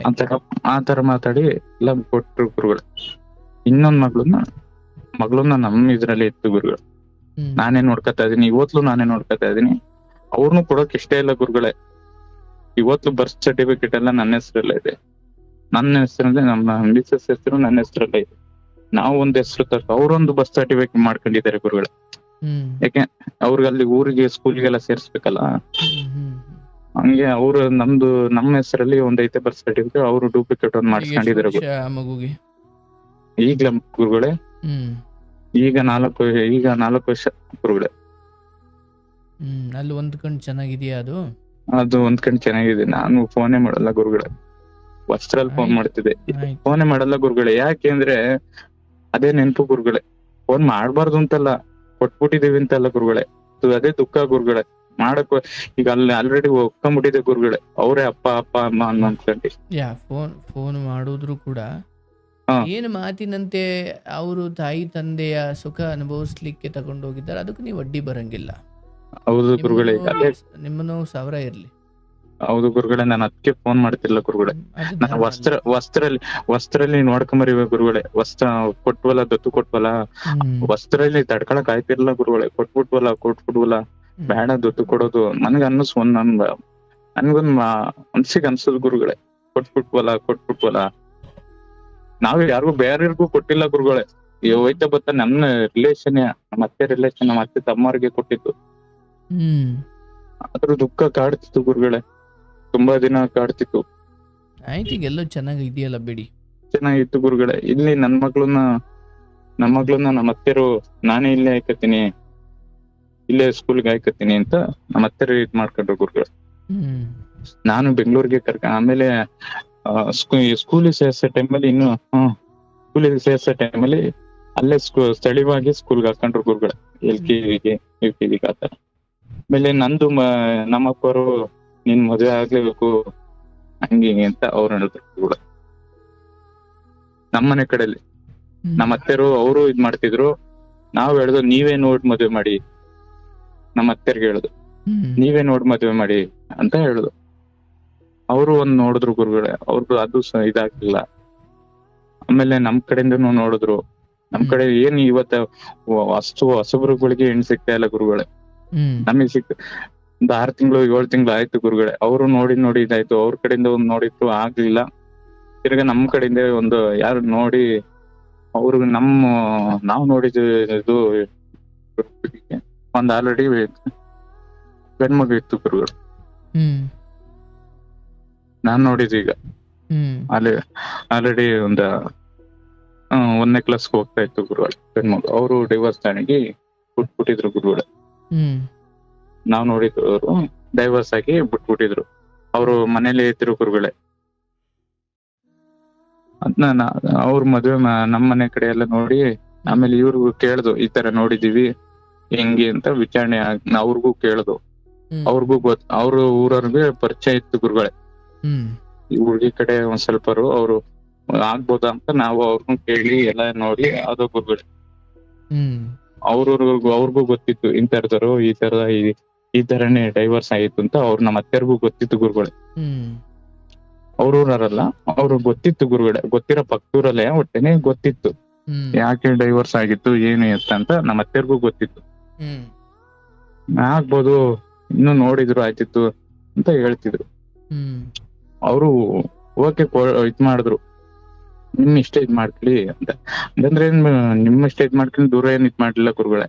ಆತರ ಮಾತಾಡಿ ಎಲ್ಲ ಕೊಟ್ರು ಗುರುಗಳು. ಇನ್ನೊಂದ್ ಮಗಳನ್ನ ನಮ್ಮ ಇದ್ರಲ್ಲಿ ಇತ್ತು ಗುರುಗಳು. ನಾನೇ ನೋಡ್ಕೊತಾ ಇದೀನಿ, ಇವತ್ಲು ನಾನೇ ನೋಡ್ಕೊತಾ ಇದೀನಿ. ಅವ್ರನ್ನು ಕೊಡೋಕ್ ಇಷ್ಟ ಇಲ್ಲ ಗುರುಗಳೇ. ಇವತ್ತು ಬರ್ತ್ ಸರ್ಟಿಫಿಕೇಟ್ ಎಲ್ಲ ನನ್ನ ಹೆಸರಲ್ಲೇ ಇದೆ, ನನ್ನ ಹೆಸರಲ್ಲಿ, ನಮ್ಮ ಮಿಸಸ್ ಹೆಸರು ನನ್ನ ಹೆಸರಲ್ಲೇ ಇದೆ. ನಾವು ಒಂದ್ ಹೆಸರು ಅವ್ರೊಂದು ಬರ್ತ್ ಸರ್ಟಿಫಿಕೇಟ್ ಮಾಡ್ಕೊಂಡಿದ್ದಾರೆ ಗುರುಗಳೇ. ಯಾಕೆ ಅವ್ರಿಗೆ ಅಲ್ಲಿ ಊರಿಗೆ ಸ್ಕೂಲ್ಗೆಲ್ಲ ಸೇರ್ಸ್ಬೇಕಲ್ಲ, ಹಂಗೆ ಅವ್ರು ನಮ್ಮ ಹೆಸರಲ್ಲಿ ಒಂದ್ ಐತೆ ಬರ್ತ್ ಸರ್ಟಿಫಿಕೇಟ್, ಅವರು ಡೂಪ್ಲಿಕೇಟ್ ಒಂದ್ ಮಾಡ್ಕೊಂಡಿದ್ದಾರೆ ಮಗುಗೆ. ಈಗ್ಲ ಗುರುಗಳೇ ಈಗ 4 ವರ್ಷ ಗುರುಗಳೇ. ಅಲ್ಲಿ ಒಂದ್ ಕಣ್ ಚೆನ್ನಾಗಿದೆಯಾ? ಅದು ಒಂದ್ ಕಣ್ ಚೆನ್ನಾಗಿದೆ. ನಾನು ಫೋನೇ ಮಾಡಲ್ಲ ಗುರುಗಳೇ, ವಸ್ತ್ರಲ್ಲಿ ಫೋನ್ ಮಾಡ್ತಿದ್ದೆ, ಫೋನೇ ಮಾಡಲ್ಲ ಗುರುಗಳೇ. ಯಾಕೆಂದ್ರೆ ಅದೇ ನೆನ್ಪು ಗುರುಗಳೇ. ಫೋನ್ ಮಾಡ್ಬಾರ್ದು ಅಂತಲ್ಲ, ಕೊಟ್ಬಿಟ್ಟಿದೀವಿ ಅಂತಲ್ಲ ಗುರುಗಳೇ, ಅದೇ ದುಃಖ ಗುರುಗಳೇ. ಮಾಡಕ್ ಈಗ ಅಲ್ಲಿ ಆಲ್ರೆಡಿ ಒಪ್ಕೊಂಡ್ಬಿಟ್ಟಿದೆ ಗುರುಗಳೇ, ಅವರೇ ಅಪ್ಪ ಅಮ್ಮ ಅನ್ಕೊಂಡಿ. ಫೋನ್ ಮಾಡಿದ್ರು ಕೂಡ ಏನು ಮಾತಿನಂತೆ ಅವರು ತಾಯಿ ತಂದೆಯ ಸುಖ ಅನುಭವಿಸ್ಲಿಕ್ಕೆ ತಗೊಂಡೋಗಿದ್ದಾರೆ, ಅದಕ್ಕೆ ನೀವು ಅಡ್ಡಿ ಬರಂಗಿಲ್ಲ. ಹೌದು ಗುರುಗಳೇ, ನಿಮ್ಮನ್ನು 1000 ಇರ್ಲಿ. ಹೌದು ಗುರುಗಳೇ, ನಾನು ಅದಕ್ಕೆ ಫೋನ್ ಮಾಡ್ತಿಲ್ಲ ಗುರುಗಳೇ. ನಾನು ವಸ್ತ್ರಲ್ಲಿ ನೋಡ್ಕೊಂಬರಿವೆ ಗುರುಗಳೇ. ವಸ್ತ್ರ ಕೊಟ್ವಲ್ಲ, ದತ್ತು ಕೊಟ್ವಲ್ಲ, ವಸ್ತ್ರಲ್ಲಿ ತಡ್ಕೊಳಕ್ ಆಯ್ತಿರ್ಲಿಲ್ಲ ಗುರುಗಳೇ. ಕೊಟ್ಬಿಟ್ವಲ್ಲ ಬೇಡ ದತ್ತು ಕೊಡೋದು. ನನ್ಗ ನನ್ಗೊಂದ್ ಮನ್ಸಿಗೆ ಅನ್ಸದ್ ಗುರುಗಳೇ, ಕೊಟ್ಬಿಟ್ವಲ್ಲ. ನಾವ್ ಯಾರಿಗೂ ಬೇರೆಯವ್ರಿಗೂ ಕೊಟ್ಟಿಲ್ಲ ಗುರುಗಳೇ. ಹೋಯ್ತಾ ಬತ್ತ ನನ್ನ ರಿಲೇಷನ್, ನಮ್ಮ ಅತ್ತೆ ತಮ್ಮವ್ರಿಗೆ ಕೊಟ್ಟಿದ್ದು. ಅದ್ರ ದುಃಖ ಕಾಡ್ತಿತ್ತು ಗುರುಗಳೇ, ತುಂಬಾ ದಿನ ಕಾಡ್ತಿತ್ತು. ಆಯ್ತು, ಈಗೆಲ್ಲ ಚೆನ್ನಾಗಿ ಇದೆಯಲ್ಲ ಬಿಡಿ. ಚೆನ್ನಾಗಿತ್ತು ಗುರುಗಳೇ. ಇಲ್ಲಿ ನನ್ನ ಮಗಳನ್ನ ನಮ್ಮ ಅತ್ತೆರು, ನಾನೇ ಇಲ್ಲೇ ಹಾಕತ್ತೀನಿ, ಇಲ್ಲೇ ಸ್ಕೂಲ್ಗೆ ಹಾಕತ್ತೀನಿ ಅಂತ ನಮ್ಮ ಅತ್ತೆರು ಇದ್ ಮಾಡ್ಕೊಂಡ್ರು ಗುರುಗಳೇ. ನಾನು ಬೆಂಗಳೂರಿಗೆ ಆಮೇಲೆ ಸ್ಕೂಲಿಗೆ ಸೇರ್ಸೋ ಟೈಮಲ್ಲಿ ಅಲ್ಲೇ ಸ್ಥಳೀಯವಾಗಿ ಸ್ಕೂಲ್ಗೆ ಹಾಕೊಂಡ್ರು ಗುರುಗಳೇ, LKG UKG ಆತರ. ಆಮೇಲೆ ನಂದು ನಮ್ಮಪ್ಪರು ನಿನ್ ಮದುವೆ ಆಗ್ಲೇಬೇಕು ಹಂಗೆ ಅಂತ ಅವ್ರು ಹೇಳಿದ್ರು ಕೂಡ. ನಮ್ಮನೆ ಕಡೆಯಲ್ಲಿ ನಮ್ಮ ಅತ್ತೆರು ಅವರು ಇದ್ ಮಾಡ್ತಿದ್ರು. ನಾವ್ ಹೇಳುದು ನೀವೇ ನೋಡ್ ಮದುವೆ ಮಾಡಿ, ನಮ್ಮ ಅತ್ತೆರ್ಗೆ ಹೇಳುದು ನೀವೇ ನೋಡ್ ಮದುವೆ ಮಾಡಿ ಅಂತ ಹೇಳುದು. ಅವರು ಒಂದ್ ನೋಡಿದ್ರು ಗುರುಗಳೇ, ಅವ್ರದ್ದು ಅದು ಇದಾಗ್ಲಿಲ್ಲ. ಆಮೇಲೆ ನಮ್ ಕಡೆಯಿಂದನು ನೋಡಿದ್ರು. ನಮ್ ಕಡೆ ಏನ್ ಇವತ್ತ ಅಷ್ಟು ಹೊಸಬರುಗಳಿಗೆ ಹೆಣ್ ಸಿಗ್ತಾ ಇಲ್ಲ ಗುರುಗಳೇ. ನಮಗ್ ಒಂದು 6 ತಿಂಗಳು 7 ತಿಂಗಳು ಆಯ್ತು ಗುರುಗಳೇ. ಅವರು ನೋಡಿ ಇದಾಯ್ತು. ಅವ್ರ ಕಡೆಯಿಂದ ಒಂದ್ ನೋಡಿದ್ರು ಆಗ್ಲಿಲ್ಲ. ತಿರ್ಗಾ ನಮ್ ಕಡೆಯಿಂದ ಒಂದು ಯಾರು ನೋಡಿ ಅವ್ರಿಗೆ ನಾವ್ ನೋಡಿದ್ದು ಒಂದ್ ಆಲ್ರೆಡಿ ಗಂಡ್ಮಗು ಇತ್ತು ಗುರುಗಳು. ನಾನ್ ನೋಡಿದ್ದು ಈಗ ಆಲ್ರೆಡಿ ಒಂದ್ 1ನೇ ಕ್ಲಾಸ್ಗೆ ಹೋಗ್ತಾ ಇತ್ತು ಗುರುಗಳು, ಗಂಡ್ಮಗು. ಅವರು ಡಿವೋರ್ಸ್ ಆಗಿ ಬಿಟ್ಬಿಟ್ಟಿದ್ರು ಗುರುಗಳು. ನಾವ್ ನೋಡಿದ್ರು ಡೈವರ್ಸ್ ಆಗಿ ಬಿಟ್ಬಿಟ್ಟಿದ್ರು. ಅವರು ಮನೇಲಿ ಇದ್ರು ಗುರುಗಳೇ. ಅದ್ನ ಅವ್ರ ಮದ್ವೆ ನಮ್ ಮನೆ ಕಡೆ ಎಲ್ಲ ನೋಡಿ, ಆಮೇಲೆ ಇವ್ರಿಗೂ ಕೇಳ್ದು, ಈ ತರ ನೋಡಿದೀವಿ ಹೆಂಗೆ ಅಂತ ವಿಚಾರಣೆ ಅವ್ರಿಗೂ ಕೇಳ್ದು. ಅವ್ರಿಗೂ ಅವ್ರ ಊರವ್ರಿಗೆ ಪರಿಚಯ ಇತ್ತು ಗುರುಗಳೇ. ಈ ಹುಡುಗಿ ಕಡೆ ಒಂದ್ ಸ್ವಲ್ಪರು ಅವ್ರು ಆಗ್ಬೋದಾ ಅಂತ ನಾವು ಅವ್ರನ್ನೂ ಕೇಳಿ ಎಲ್ಲ ನೋಡಿ ಅದು ಗುರುಗಳೇ. ಅವ್ರಿಗೂ ಗೊತ್ತಿತ್ತು ಇಂತರ್ದರು ಈ ತರನೇ ಡೈವರ್ಸ್ ಆಯ್ತು ಅಂತ ನಮ್ಮ ಅತ್ತೆಯರ್ಗೂ ಗೊತ್ತಿತ್ತು ಗುರುಗಳೇ. ಅವ್ರೂರಲ್ಲ, ಅವ್ರು ಗೊತ್ತಿತ್ತು ಗುರುಗಳೇ, ಗೊತ್ತಿರೋ ಪಕ್ಕದೂರಲ್ಲೇ ಒಟ್ಟೆನೆ ಗೊತ್ತಿತ್ತು ಯಾಕೆ ಡೈವರ್ಸ್ ಆಗಿತ್ತು ಏನು ಎತ್ತ ಅಂತ ನಮ್ಮ ಅತ್ತೆಯರ್ಗೂ ಗೊತ್ತಿತ್ತು. ಆಗ್ಬೋದು, ಇನ್ನು ನೋಡಿದ್ರು ಆಯ್ತಿತ್ತು ಅಂತ ಹೇಳ್ತಿದ್ರು. ಅವರು ಓಕೆ ಇದ್ ಮಾಡಿದ್ರು, ನಿಮ್ ಇಷ್ಟ ಇದ್ ಮಾಡ್ಕೊಳ್ಳಿ ಅಂತ. ಅಂದ್ರೆ ನಿಮ್ಮ ಇಷ್ಟ ಇದ್ ಮಾಡ್ಕೊಂಡು ದೂರ ಏನ್ ಇದ್ ಮಾಡ್ಲಿಲ್ಲ ಗುರುಗಳೇ.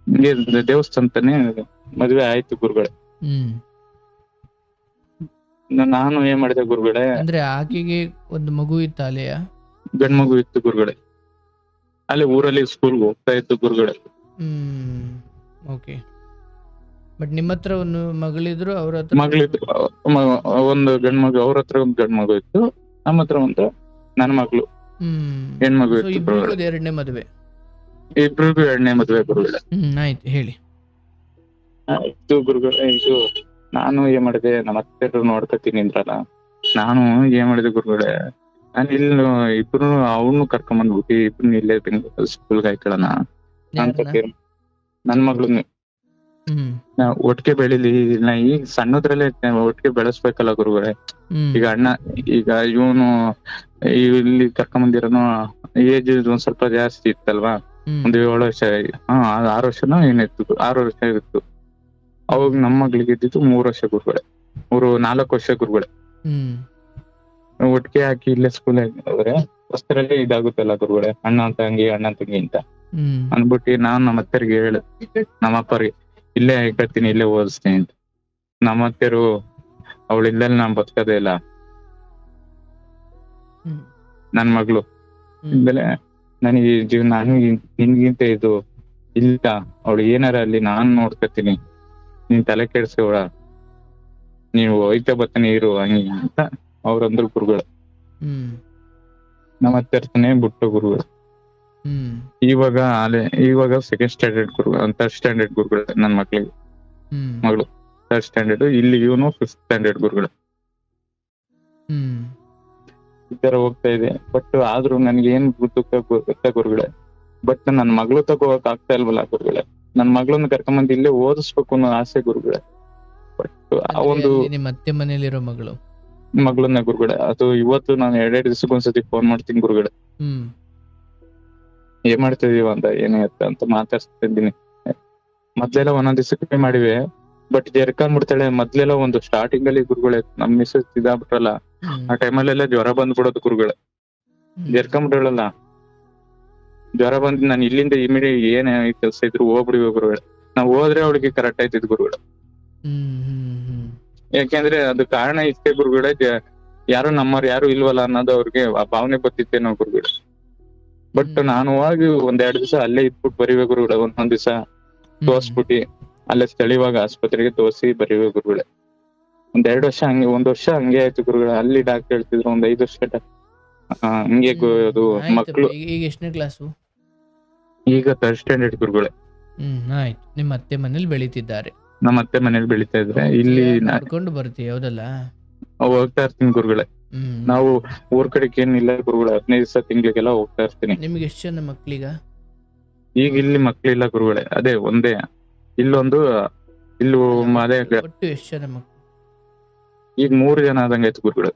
ಹಿಂಗೆ ದೇವಸ್ಥಾನತಾನೆ ಮದ್ವೆ ಆಯ್ತು ಗುರುಗಳೇ. ನಾನು ಏನ್ ಮಾಡಿದೆ ಗುರುಗಳೇ, ಅಂದ್ರೆ ಆಕೆಗೆ ಒಂದು ಮಗು ಇತ್ತ ಅಲೆಯ? ಗಂಡ್ ಮಗು ಇತ್ತು ಗುರುಗಳೇ. ಅಲ್ಲಿ ಊರಲ್ಲಿ ಸ್ಕೂಲ್ಗೆ ಹೋಗ್ತಾ ಇತ್ತು ಗುರುಗಳೇ. ಓಕೆ. ಬಟ್ ನಿಮ್ಮ ಹತ್ರ ಒಂದು ಮಗಳಿದ್ರು, ಅವ್ರ ಹತ್ರ ಮಗಳಿದ್ರು, ಒಂದು ಗಂಡ್ ಮಗು, ಅವ್ರ ಹತ್ರ ಒಂದು ಗಂಡ್ ಮಗು ಇತ್ತು, ನಮ್ಮ ಹತ್ರ ಒಂದು ನನ್ನ ಮಗಳು ಹೆಣ್ಮಗು ಇತ್ತು ಗುರುಗಳೇ. ಎರಡನೇ ಮದುವೆ, ಇಬ್ರಿಗೂ ಎರಡನೇ ಮದುವೆ ಗುರುಗಳೇ. ಆಯ್ತು, ಹೇಳಿ. ಆಯ್ತು ಗುರುಗಳೇ. ಇದು ನಾನು ಏನ್ ಮಾಡಿದೆ, ನಮ್ಮ ಅತ್ತೆರು ನೋಡ್ಕೊತೀನಿ ಅಂದ್ರಲ್ಲ, ನಾನು ಏನ್ ಮಾಡಿದೆ ಗುರುಗಳೇ, ನಾನು ಇಲ್ಲಿ ಇಬ್ರು ಅವ್ನು ಕರ್ಕೊಂಡ್ ಬಂದ್ಬಿಟ್ಟು ಇಬ್ರು ಇಲ್ಲೇ ಸ್ಕೂಲ್ಗೆ ಹಾಕೊಳ್ಳೋಣ ಅಂತ ನನ್ ಮಗ್ಳನ್ನ ಒಟ್ಟಿಗೆ ಬೆಳಿಲಿ. ಈಗ ಸಣ್ಣದ್ರಲ್ಲೇ ಒಟ್ಟಿಗೆ ಬೆಳೆಸ್ಬೇಕಲ್ಲ ಗುರುಗಳೇ. ಈಗ ಇವನು ಇಲ್ಲಿ ಕರ್ಕೊಂಡ್ ಬಂದಿರೋನು ಏಜ್ ಒಂದ್ ಸ್ವಲ್ಪ ಜಾಸ್ತಿ ಇತ್ತಲ್ವಾ, ಒಂದು 7 ವರ್ಷ, 6 ವರ್ಷನೋ ಏನಿತ್ತು, 6 ವರ್ಷ ಇತ್ತು. ಅವಾಗ ನಮ್ಮ ಮಗಳಿಗೆ ಇದ್ದಿದ್ದು 3 ವರ್ಷ ಗುರುಗಳೇ, 4 ವರ್ಷ ಗುರುಗಳೇ. ಒಟ್ಟಿಗೆ ಹಾಕಿ ಇಲ್ಲೇ ಸ್ಕೂಲ್ ಆದ್ರೆ ವಸ್ತ್ರಲ್ಲೇ ಇದಾಗುತ್ತಲ್ಲ ಗುರುಗಳೇ, ಅಣ್ಣ ತಂಗಿ ಅಂತ ಅಂದ್ಬಿಟ್ಟು ನಾನ್ ನಮ್ಮ ಅತ್ತರಿಗೆ ಹೇಳ, ನಮ್ಮ ಅಪ್ಪರಿಗೆ ಇಲ್ಲೇ ಹಾಕತ್ತೀನಿ, ಇಲ್ಲೇ ಓದಿಸ್ತೀನಿ ಅಂತ. ನಮ್ಮ ಅತ್ತೆರು ಅವಳು ಇಲ್ದಲ್ಲಿ ನಾನ್ ಬದುಕದೇ ಇಲ್ಲ, ನನ್ ಮಗಳು ಇಲ್ದಲೆ ನನಗೆ ಜೀವನ, ನಿನ್ಗಿಂತ ಇದು ಇಲ್ಲ, ಅವಳು ಏನಾರ ಅಲ್ಲಿ ನಾನ್ ನೋಡ್ಕತೀನಿ, ನೀನ್ ತಲೆ ಕೆಡ್ಸ್ಕೊಳ, ನೀವು ಹೋಯ್ತಾ ಬರ್ತಾನೆ ಇರು ಹಂಗ ಅಂತ ಅವ್ರಂದ್ರು ಗುರುಗಳು. ನಮ್ಮ ಅತ್ತೆರ್ತಾನೆ ಬಿಟ್ಟು ಗುರುಗಳು. ಇವಾಗ ಸೆಕೆಂಡ್ ಸ್ಟ್ಯಾಂಡರ್ಡ್ ಗುರುಗಳು, 3rd ಸ್ಟ್ಯಾಂಡರ್ಡ್ ಗುರುಗಳು ನನ್ ಮಗಳು 3rd ಸ್ಟ್ಯಾಂಡರ್ಡ್. ಇಲ್ಲಿ ಇವನು 5th ಸ್ಟ್ಯಾಂಡರ್ಡ್ ಗುರುಗಳು. ಈ ತರ ಹೋಗ್ತಾ ಇದೆ. ಬಟ್ ಆದ್ರೂ ನನ್ಗೆ ಏನ್ ಗೊತ್ತ ಗುರುಗಳೇ, ಬಟ್ ನನ್ ಮಗಳು ತಗೋಕ್ ಆಗ್ತಾ ಇಲ್ವಲ್ಲ ಗುರುಗಳೇ. ನನ್ ಮಗಳನ್ನ ಕರ್ಕೊಂಬಂದ್ ಇಲ್ಲೇ ಓದಿಸ್ಬೇಕು ಅನ್ನೋ ಆಸೆ ಗುರುಗಳೇ. ಬಟ್ ಆ ಒಂದು ಮತ್ತೆ ಮನೇಲಿರೋ ಮಗಳನ್ನ ಗುರುಗಳೇ, ಅದು ಇವತ್ತು ನಾನು 2 ದಿವಸಕ್ಕೊಂದ್ಸತಿ ಫೋನ್ ಮಾಡ್ತೀನಿ ಗುರುಗಳೇ. ಏನ್ ಮಾಡ್ತಾ ಇದೀವ ಅಂತ, ಏನಾಯ್ತ ಅಂತ ಮಾತಾಡ್ಸ್ತಾ ಇದ್ದೀನಿ. ಮೊದ್ಲೆಲ್ಲ ಒಂದೊಂದ್ ದಿವಸಕ್ಕೆ ಮಾಡಿವೆ, ಬಟ್ ಜರ್ಕೊಂಡ್ಬಿಡ್ತಾಳೆ. ಮೊದ್ಲೆಲ್ಲ ಒಂದು ಸ್ಟಾರ್ಟಿಂಗ್ ಅಲ್ಲಿ ಗುರುಗಳೇ, ನಮ್ ಮಿಸ್ಸಸ್ ಇದಾಗ್ಬಿಟ್ರಲ್ಲ, ಆ ಟೈಮಲ್ಲೆಲ್ಲ ಜ್ವರ ಬಂದ್ಬಿಡೋದು ಗುರುಗಳೇ. ಜರ್ಕೊಂಡ್ಬಿಡಲ್ಲ, ಜ್ವರ ಬಂದ್ ನಾನು ಇಲ್ಲಿಂದ ಇಮಿಡಿಯೇಟ್ ಏನ್ ಕೆಲ್ಸ ಇದ್ರು ಹೋಗ್ಬಿಡಿವೆ ಗುರುಗಳೇ. ನಾವ್ ಹೋದ್ರೆ ಅವಳಿಗೆ ಕರೆಕ್ಟ್ ಆಯ್ತಿದ್ ಗುರುಗಳೇ. ಯಾಕೆಂದ್ರೆ ಅದು ಕಾರಣ ಇಷ್ಟೇ ಗುರುಗಳೇ, ಯಾರು ನಮ್ಮವ್ರು ಯಾರು ಇಲ್ವಲ್ಲ ಅನ್ನೋದು ಅವ್ರಿಗೆ ಆ ಭಾವನೆ ಬರ್ತಿತ್ತೇನೋ ಗುರುಗಳೇ. ಬಟ್ ನಾನು ಹೋಗಿ 1-2 ದಿವಸ ಅಲ್ಲೇ ಇದ್ಬಿಟ್ಟು ಬರೀವೆ ಗುರುಗಳೇ. ಒಂದೊಂದ್ ದಿವಸ ತೋರ್ಸ್ಬಿಟ್ಟು ಅಲ್ಲೇ ಸ್ಥಳೀಯವಾಗಿ ಆಸ್ಪತ್ರೆಗೆ ತೋರ್ಸಿ ಬರೀವೆ ಗುರುಗಳೇ. 1-2 ವರ್ಷ ಹಂಗೆ, 1 ವರ್ಷ ಹಂಗೆ ಆಯ್ತು ಗುರುಗಳೇ. ಅಲ್ಲಿ ಡಾಕ್ಟರ್ ಹೇಳ್ತಿದ್ರು 5 ವರ್ಷ ಹಂಗೆ ಅದು ಮಕ್ಳು. ಈಗ ಎಷ್ಟನೇ ಕ್ಲಾಸು? ಈಗ 3rd ಸ್ಟ್ಯಾಂಡರ್ಡ್ ಗುರುಗಳೇ. ಆಯ್ತು. ನಿಮ್ಮ ಅತ್ತೆ ಮನೇಲಿ ಬೆಳೀತಿದ್ದಾರೆ? ನಮ್ಮ ಅತ್ತೆ ಮನೇಲಿ ಬೆಳೀತಾ ಇದ್ರೆ ಇಲ್ಲಿ ನೋಡ್ಕೊಂಡು ಬರ್ತೀವಿ, ಹೌದಲ್ಲ? ಹೋಗ್ತಾ ಇರ್ತೀನಿ ಗುರುಗಳೇ. ನಾವು ಊರ್ ಕಡೆಗೆ ಏನಿಲ್ಲ ಗುರುಗಳೇ, 15 ದಿವಸ ತಿಂಗಳಿಗೆಲ್ಲ ಹೋಗ್ತಾ ಇರ್ತೀನಿ. ನಿಮ್ಗೆ ಎಷ್ಟು ಜನ ಮಕ್ಳೀಗ? ಈಗ ಇಲ್ಲಿ ಮಕ್ಳಿಲ್ಲ ಗುರುಗಳೇ, ಅದೇ ಒಂದೇ. ಇಲ್ಲೊಂದು ಇಲ್ಲೂ ಅದೇ ಒಟ್ಟು ಎಷ್ಟು ಜನ ಮಕ್ಳು? ಈಗ 3 ಜನ ಆದಂಗ ಆಯ್ತು ಗುರುಗಳೇ.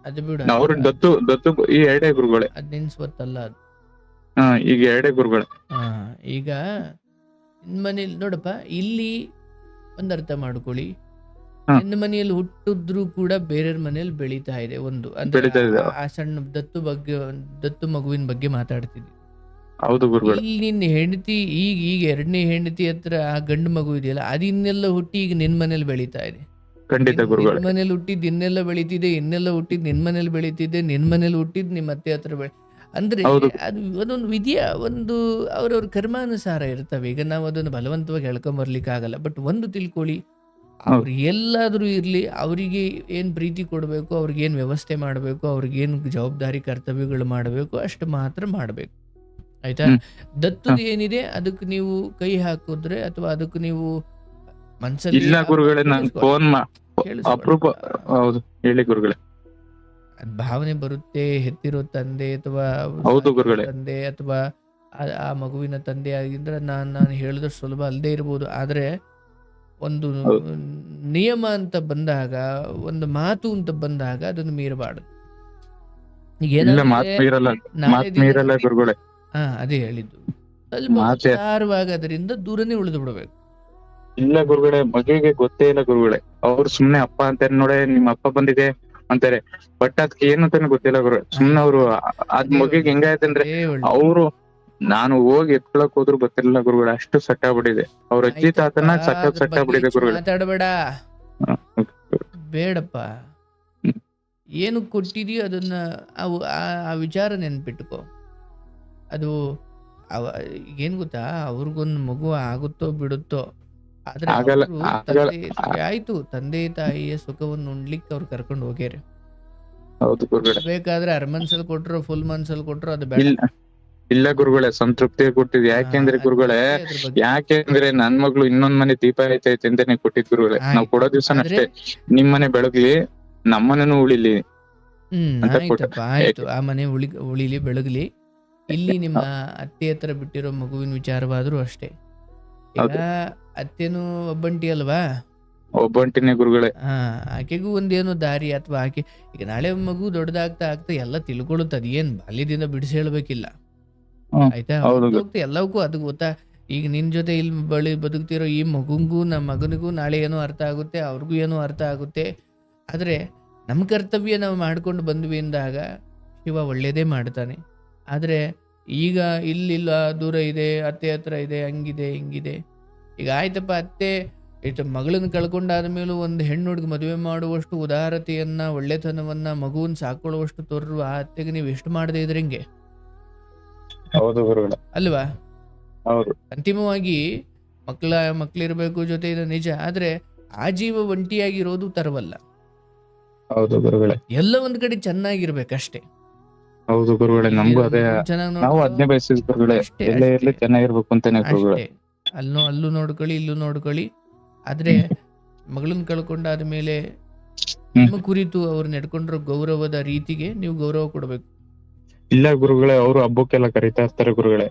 ಅದು ಬಿಡು, ಅವ್ರ ದತ್ತು ಈ 2 ಗುರುಗಳೇ. ಅದ್ ನಿನ್ ಸ್ವತ್ತಲ್ಲ ಅದು. ಈಗ 2 ಗುರುಗಳೇ. ಈಗ ನಿನ್ ಮನೇಲಿ ನೋಡಪ್ಪ, ಇಲ್ಲಿ ಒಂದ್ ಅರ್ಥ ಮಾಡ್ಕೊಳ್ಳಿ, ನಿನ್ನ ಮನೆಯಲ್ಲಿ ಹುಟ್ಟಿದ್ರು ಕೂಡ ಬೇರೆಯವ್ರ ಮನೇಲಿ ಬೆಳೀತಾ ಇದೆ. ಒಂದು ಅಂದ್ರೆ ಆ ಸಣ್ಣ ದತ್ತು ಮಗುವಿನ ಬಗ್ಗೆ ಮಾತಾಡ್ತಿದ್ವಿ. ಹೌದು ಗುರುಗಳೇ. ಇಲ್ಲಿ ನಿನ್ನ ಹೆಂಡತಿ ಈಗ 2ನೇ ಹೆಂಡತಿ ಹತ್ರ ಆ ಗಂಡು ಮಗು ಇದೆಯಲ್ಲ, ಅದು ಇನ್ನೆಲ್ಲ ಹುಟ್ಟಿ ಈಗ ನಿನ್ ಮನೇಲಿ ಬೆಳೀತಾ ಇದೆ. ಖಂಡಿತ ಗುರುಗಳೇ. ನಿನ್ ಮನೇಲಿ ಹುಟ್ಟಿದ್ ಇನ್ನೆಲ್ಲ ಬೆಳೀತಿದೆ, ಇನ್ನೆಲ್ಲ ಹುಟ್ಟಿದ್ ನಿನ್ ಮನೇಲಿ ಬೆಳೀತಿದೆ, ನಿನ್ ಮನೇಲಿ ಹುಟ್ಟಿದ್ ನಿಮ್ಮ ಅತ್ತೆ ಹತ್ರ ಅಂದ್ರೆ ಅದು ಅದೊಂದು ವಿಧಿಯ ಒಂದು ಅವ್ರವ್ರ ಕರ್ಮಾನುಸಾರ ಇರ್ತವೆ. ಈಗ ನಾವು ಅದನ್ನು ಬಲವಂತವಾಗಿ ಹೇಳ್ಕೊಂಬರ್ಲಿಕ್ಕೆ ಆಗಲ್ಲ. ಬಟ್ ಒಂದು ತಿಳ್ಕೊಳ್ಳಿ, ಅವ್ರು ಎಲ್ಲಾದ್ರೂ ಇರ್ಲಿ, ಅವರಿಗೆ ಏನ್ ಪ್ರೀತಿ ಕೊಡಬೇಕು, ಅವ್ರಿಗೆ ಏನ್ ವ್ಯವಸ್ಥೆ ಮಾಡಬೇಕು, ಅವ್ರಿಗೇನು ಜವಾಬ್ದಾರಿ ಕರ್ತವ್ಯಗಳು ಮಾಡಬೇಕು ಅಷ್ಟು ಮಾತ್ರ ಮಾಡಬೇಕು. ಆಯ್ತಾ? ದತ್ತದ ಏನಿದೆ ಅದಕ್ಕೆ ನೀವು ಕೈ ಹಾಕಿದ್ರೆ ಅಥವಾ ಅದಕ್ಕೆ ನೀವು ಮನ್ಸಲ್ಲಿ ಇಲ್ಲ ಗುರುಗಳೇ, ನಾನು ಫೋನ್ ಅಪರೂಪ. ಹೌದು, ಹೇಳಿ ಗುರುಗಳೇ. ಭಾವನೆ ಬರುತ್ತೆ, ಹೆತ್ತಿರೋ ತಂದೆ ಅಥವಾ ಹೌದು ಗುರುಗಳೇ, ತಂದೆ ಅಥವಾ ಆ ಮಗುವಿನ ತಂದೆ ಆಗಿದ್ರೆ ನಾನು ಹೇಳಿದ್ರೆ ಸುಲಭ ಅಲ್ಲದೆ ಇರ್ಬೋದು. ಆದ್ರೆ ಒಂದು ನಿಯಮ ಅಂತ ಬಂದಾಗ, ಒಂದು ಮಾತು ಅಂತ ಬಂದಾಗ ಅದನ್ನು ಮೀರಬಾರ್ದು. ಅದೇ ಹೇಳಿದ್ದು, ಸ್ವಲ್ಪ ವಿಚಾರವಾಗಿ ಅದರಿಂದ ದೂರನೇ ಉಳಿದು ಬಿಡಬೇಕು. ಇಲ್ಲ ಗುರುಗಳೇ, ಮಗುವಿಗೆ ಗೊತ್ತೇ ಇಲ್ಲ ಗುರುಗಳೇ. ಅವ್ರು ಸುಮ್ನೆ ಅಪ್ಪ ಅಂತಾರೆ, ನೋಡೇ ನಿಮ್ಮ ಅಪ್ಪ ಬಂದಿದೆ ಅಂತಾರೆ, ಬಟ್ ಅದಕ್ಕೆ ಏನಂತಾನೆ ಗೊತ್ತಿಲ್ಲ ಗುರು. ಸುಮ್ನೆ ಅವ್ರು ಅದ್ ಮಗುಗೆ ಹೆಂಗಾಯ್ತಂದ್ರೆ, ಅವ್ರು ನಾನು ಹೋಗಿ ಎತ್ಕೊಳಕ್ ಹೋದ್ರು ಗೊತ್ತಿರಲಿಲ್ಲ ಗುರುಗಳೇ, ಅಷ್ಟು ಸಟ್ಟಾಗ್ಬಿಟ್ಟಿದೆ. ಅವ್ರ ಅಜ್ಜಿ ತಾತನ ಸಟ್ಟಾಗ್ಬಿಟ್ಟಿದೆ ಗುರುಗಳೇ. ಮಾತಾಡಬೇಡ, ಬೇಡಪ್ಪ. ಏನು ಕೊಟ್ಟಿದೀಯ ಅದನ್ನ ಆ ವಿಚಾರ ನೆನ್ಪಿಟ್ಕೋ. ಅದು ಏನ್ ಗೊತ್ತಾ, ಅವ್ರಿಗೊಂದು ಮಗು ಆಗುತ್ತೋ ಬಿಡುತ್ತೋ, ಆದ್ರೆ ಆಯ್ತು, ತಂದೆ ತಾಯಿಯ ಸುಖವನ್ನು ಉಣ್ಲಿಕ್ಕೆ ಅವ್ರು ಕರ್ಕೊಂಡು ಹೋಗ್ಯಾರ. ಬೇಕಾದ್ರೆ ಅರ್ಮನ್ಸಲ್ ಕೊಟ್ರು, ಫುಲ್ ಮನ್ಸಲ್ ಕೊಟ್ರು, ಅದು ಬೇಡ. ಇಲ್ಲ ಗುರುಗಳೇ, ಸಂತೃಪ್ತಿ ಕೊಟ್ಟಿದ್. ಯಾಕೆಂದ್ರೆ ಗುರುಗಳೇ, ಯಾಕೆಂದ್ರೆ ನನ್ ಮಗಳು ಇನ್ನೊಂದ್ ಮನೆ ದೀಪ ಐತೈತೆ ಅಂತಾನೆ ಕೊಟ್ಟಿದ್ ಗುರುಗಳೇ. ನಾವ್ ಕೊಡೋ ದಿವ್ಸ ಅಷ್ಟೇ, ನಿಮ್ ಮನೆ ಬೆಳಗ್ಲಿ, ನಮ್ಮನೇನು ಉಳಿಲಿ. ಆಯ್ತು, ಆ ಮನೆ ಉಳಿಲಿ, ಬೆಳಗ್ಲಿ. ಇಲ್ಲಿ ನಿಮ್ಮ ಅತ್ತೆ ಹತ್ರ ಬಿಟ್ಟಿರೋ ಮಗುವಿನ ವಿಚಾರವಾದ್ರೂ ಅಷ್ಟೇ. ಈಗ ಅತ್ತೆನೂ ಒಬ್ಬಂಟಿ ಅಲ್ವಾ? ಒಬ್ಬಂಟಿನೇ ಗುರುಗಳೇ. ಆಕೆಗೂ ಒಂದೇನೋ ದಾರಿ, ಅಥವಾ ಆಕೆ ಈಗ ನಾಳೆ ಮಗು ದೊಡ್ಡದಾಗ್ತಾ ಆಗ್ತಾ ಎಲ್ಲ ತಿಳ್ಕೊಳ್ಳುತ್ತೆ. ಏನ್ ಬಾಲ್ಯದಿಂದ ಬಿಡಿಸಿ ಹೇಳ್ಬೇಕಿಲ್ಲ, ಆಯ್ತಾ? ಎಲ್ಲವಕ್ಕೂ ಅದು ಗೊತ್ತಾ. ಈಗ ನಿನ್ ಜೊತೆ ಇಲ್ಲಿ ಬದುಕ್ತಿರೋ ಈ ಮಗುಂಗೂ ನಮ್ಮ ಮಗನಿಗೂ ನಾಳೆ ಏನೋ ಅರ್ಥ ಆಗುತ್ತೆ, ಅವ್ರಿಗೂ ಏನೋ ಅರ್ಥ ಆಗುತ್ತೆ. ಆದ್ರೆ ನಮ್ಮ ಕರ್ತವ್ಯ ನಾವು ಮಾಡ್ಕೊಂಡು ಬಂದ್ವಿ ಅಂದಾಗ ಶಿವ ಒಳ್ಳೇದೇ ಮಾಡ್ತಾನೆ. ಆದ್ರೆ ಈಗ ಇಲ್ಲಿಲ್ಲ, ದೂರ ಇದೆ, ಅತ್ತೆ ಹತ್ರ ಇದೆ, ಹಂಗಿದೆ ಹಿಂಗಿದೆ. ಈಗ ಆಯ್ತಪ್ಪ, ಅತ್ತೆ ಮಗಳನ್ನ ಕಳ್ಕೊಂಡಾದ ಮೇಲೂ ಒಂದು ಹೆಣ್ಣು ಹುಡುಗಿ ಮದುವೆ ಮಾಡುವಷ್ಟು ಉದಾರತೆಯನ್ನ, ಒಳ್ಳೆತನವನ್ನ, ಮಗುವನ್ನ ಸಾಕೊಳ್ಳುವಷ್ಟು ತೋರುವ ಆ ಅತ್ತೆಗೆ ನೀವು ಎಷ್ಟು ಮಾಡದೇ ಇದ್ರೆ ಹೆಂಗೆ? ಅಲ್ವಾ? ಅಂತಿಮವಾಗಿ ಮಕ್ಕಳಿರ್ಬೇಕು ಜೊತೆ, ಇದು ನಿಜ. ಆದ್ರೆ ಆ ಜೀವ ಒಂಟಿಯಾಗಿರೋದು ತರವಲ್ಲ. ಎಲ್ಲ ಒಂದ್ ಕಡೆ ಚೆನ್ನಾಗಿರ್ಬೇಕಷ್ಟೇ. ಹೌದು ಗುರುಗಳೇ, ನಮಗೂ ಅದೇ, ನಾವು ಅದನ್ನೇ ಬಯಸಿದ್ ಗುರುಗಳೇ, ಎಲ್ಲೇ ಇರ್ಲಿ ಚೆನ್ನಾಗಿರ್ಬೇಕು ಅಂತಾನೆ ಗುರುಗಳೇ. ಅಲ್ಲೂ ನೋಡ್ಕೊಳ್ಳಿ, ಇಲ್ಲೂ ನೋಡ್ಕೊಳ್ಳಿ. ಆದ್ರೆ ಮಗಳನ್ನ ಕಳ್ಕೊಂಡಾದ ಮೇಲೆ ನಿಮ್ಮ ಕುರಿತು ಅವ್ರು ನಡ್ಕೊಂಡಿರೋ ಗೌರವದ ರೀತಿಗೆ ನೀವು ಗೌರವ ಕೊಡ್ಬೇಕು. ಇಲ್ಲ ಗುರುಗಳೇ, ಅವರು ಹಬ್ಬಕ್ಕೆಲ್ಲ ಕರೀತಾ ಇರ್ತಾರೆ ಗುರುಗಳೇ,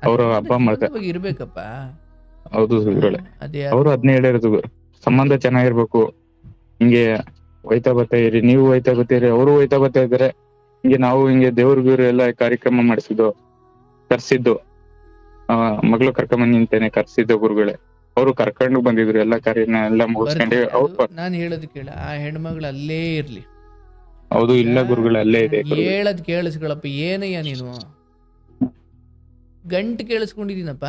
ಅವರು ಹಬ್ಬ ಮಾಡ್ತಾರೆ, ಇರ್ಬೇಕಪ್ಪ. ಹೌದು ಗುರುಗಳೇ, ಅವರು ಅದನ್ನೇ ಹೇಳಿರೋದು, ಸಂಬಂಧ ಚೆನ್ನಾಗಿರ್ಬೇಕು. ಹಿಂಗೆ ಹೋಯ್ತಾ ಬರ್ತಾ ಇರಿ, ನೀವು ಹೋಯ್ತಾ ಬರ್ತೀರಿ, ಅವರು ಹೋಯ್ತಾ ಬರ್ತಾ ಇದಾರೆ. ಹಿಂಗೆ ನಾವು ಹಿಂಗೆ ದೇವ್ರಿಗೂರು ಎಲ್ಲ ಕಾರ್ಯಕ್ರಮ ಕರ್ಸಿದ್ದು, ಮಗಳು ಕರ್ಕೊಂಡ್ ನಿಂತೇನೆ ಕರ್ಸಿದ್ದು ಗುರುಗಳೇ. ಅವರು ಕರ್ಕೊಂಡು ಬಂದಿದ್ರು, ಎಲ್ಲ ಕಾರ್ಯನ ಎಲ್ಲ ಮುಗಿಸ್ಕೊಂಡೆ. ನಾನು ಹೇಳೋದು ಕೇಳ, ಆ ಹೆಣ್ಮಗಳು ಅಲ್ಲೇ ಇರ್ಲಿ. ಹೌದು, ಇಲ್ಲ ಗುರುಗಳೇ, ಅಲ್ಲೇ ಇದೆ. ಹೇಳದ್ ಕೇಳಿಸ್ಕೊಳಪ್ಪ. ಏನಯ್ಯ ನೀನು ಗಂಟು ಕೇಳಿಸ್ಕೊಂಡಿದೀನಪ್ಪ.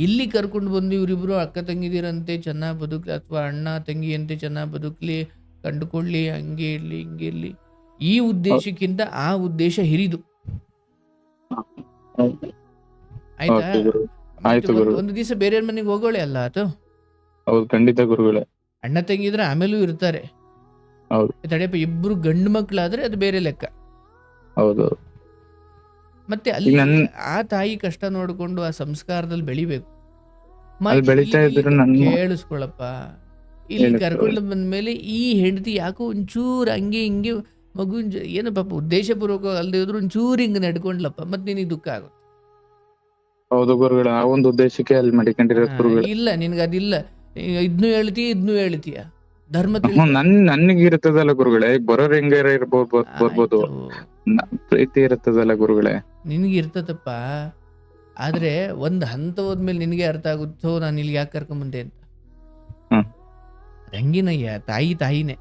ಇಲ್ಲಿ ಕರ್ಕೊಂಡು ಬಂದು ಇವರಿಬ್ರು ಅಕ್ಕ ತಂಗಿದಿರಂತೆ ಚೆನ್ನಾಗ್ ಬದುಕ್ಲಿ, ಅಥವಾ ಅಣ್ಣ ತಂಗಿ ಅಂತೆ ಚೆನ್ನಾಗ್ ಬದುಕ್ಲಿ, ಕಂಡುಕೊಳ್ಳಿ, ಹಂಗೆ ಇರ್ಲಿ ಹಿಂಗೆ ಇರ್ಲಿ. ಈ ಉದ್ದೇಶಕ್ಕಿಂತ ಆ ಉದ್ದೇಶ ಹಿರಿದು. ಆಯ್ತಾ? ಒಂದು ದಿವಸ ಬೇರೆಯವ್ರ ಮನೆಗೆ ಹೋಗೋಳೆ ಅಲ್ಲ ಅದು. ಹೌದು, ಖಂಡಿತ ಗುರುಗಳೇ. ಅಣ್ಣ ತಂಗಿದ್ರೆ ಆಮೇಲೂ ಇರ್ತಾರೆ. ತಡೆಯಪ್ಪ, ಇಬ್ರು ಗಂಡು ಮಕ್ಳಾದ್ರೆ ಅದು ಬೇರೆ ಲೆಕ್ಕ. ಹೌದು. ಮತ್ತೆ ಅಲ್ಲಿ ಆ ತಾಯಿ ಕಷ್ಟ ನೋಡ್ಕೊಂಡು ಆ ಸಂಸ್ಕಾರದಲ್ಲಿ ಬೆಳಿಬೇಕು. ಕೇಳಿಸ್ಕೊಳಪ್ಪ, ಇಲ್ಲಿ ಕರ್ಕೊಂಡು ಬಂದ್ಮೇಲೆ ಈ ಹೆಂಡತಿ ಯಾಕೋ ಒಂಚೂರು ಹಂಗೆ ಹಿಂಗೆ ಮಗು ಏನು ಪಾಪ ಉದ್ದೇಶ ಪೂರ್ವಕ ಅಲ್ದೇ ಇದ್ರು ಒಂಚೂರು ಹಿಂಗ್ ನಡ್ಕೊಂಡ್ಲಪ್ಪ, ಮತ್ತೆ ನಿನಗೆ ದುಃಖ ಆಗುತ್ತೆ. ಹೌದು ಗುರುಗಳ, ಆ ಒಂದು ಉದ್ದೇಶಕ್ಕೆ ಅಲ್ಲಿ ಮಾಡಿಕೊಂಡಿರೋ. ಇಲ್ಲ, ನಿನ್ಗೆ ಅದಿಲ್ಲ. ಇದ್ನು ಹೇಳ್ತೀಯ ಧರ್ಮ ನನಗೆ ಇರ್ತದಲ್ಲ ಗುರುಗಳೇ, ಬರೋರ್ ಹೆಂಗ ಬರ್ಬೋದು, ಪ್ರೀತಿ ಇರ್ತದಲ್ಲ ಗುರುಗಳೇ. ನಿನ್ಗೆ ಇರ್ತದಪ್ಪ, ಆದ್ರೆ ಒಂದ್ ಹಂತ ಹೋದ್ಮೇಲೆ ನಿನಗೆ ಅರ್ಥ ಆಗುತ್ತೋ ನಾನು ಇಲ್ಲಿ ಯಾಕೆ ಕರ್ಕೊಂಬಂದೆ ಅಂತ. ಹಂಗಿನಯ್ಯ, ತಾಯಿನೇ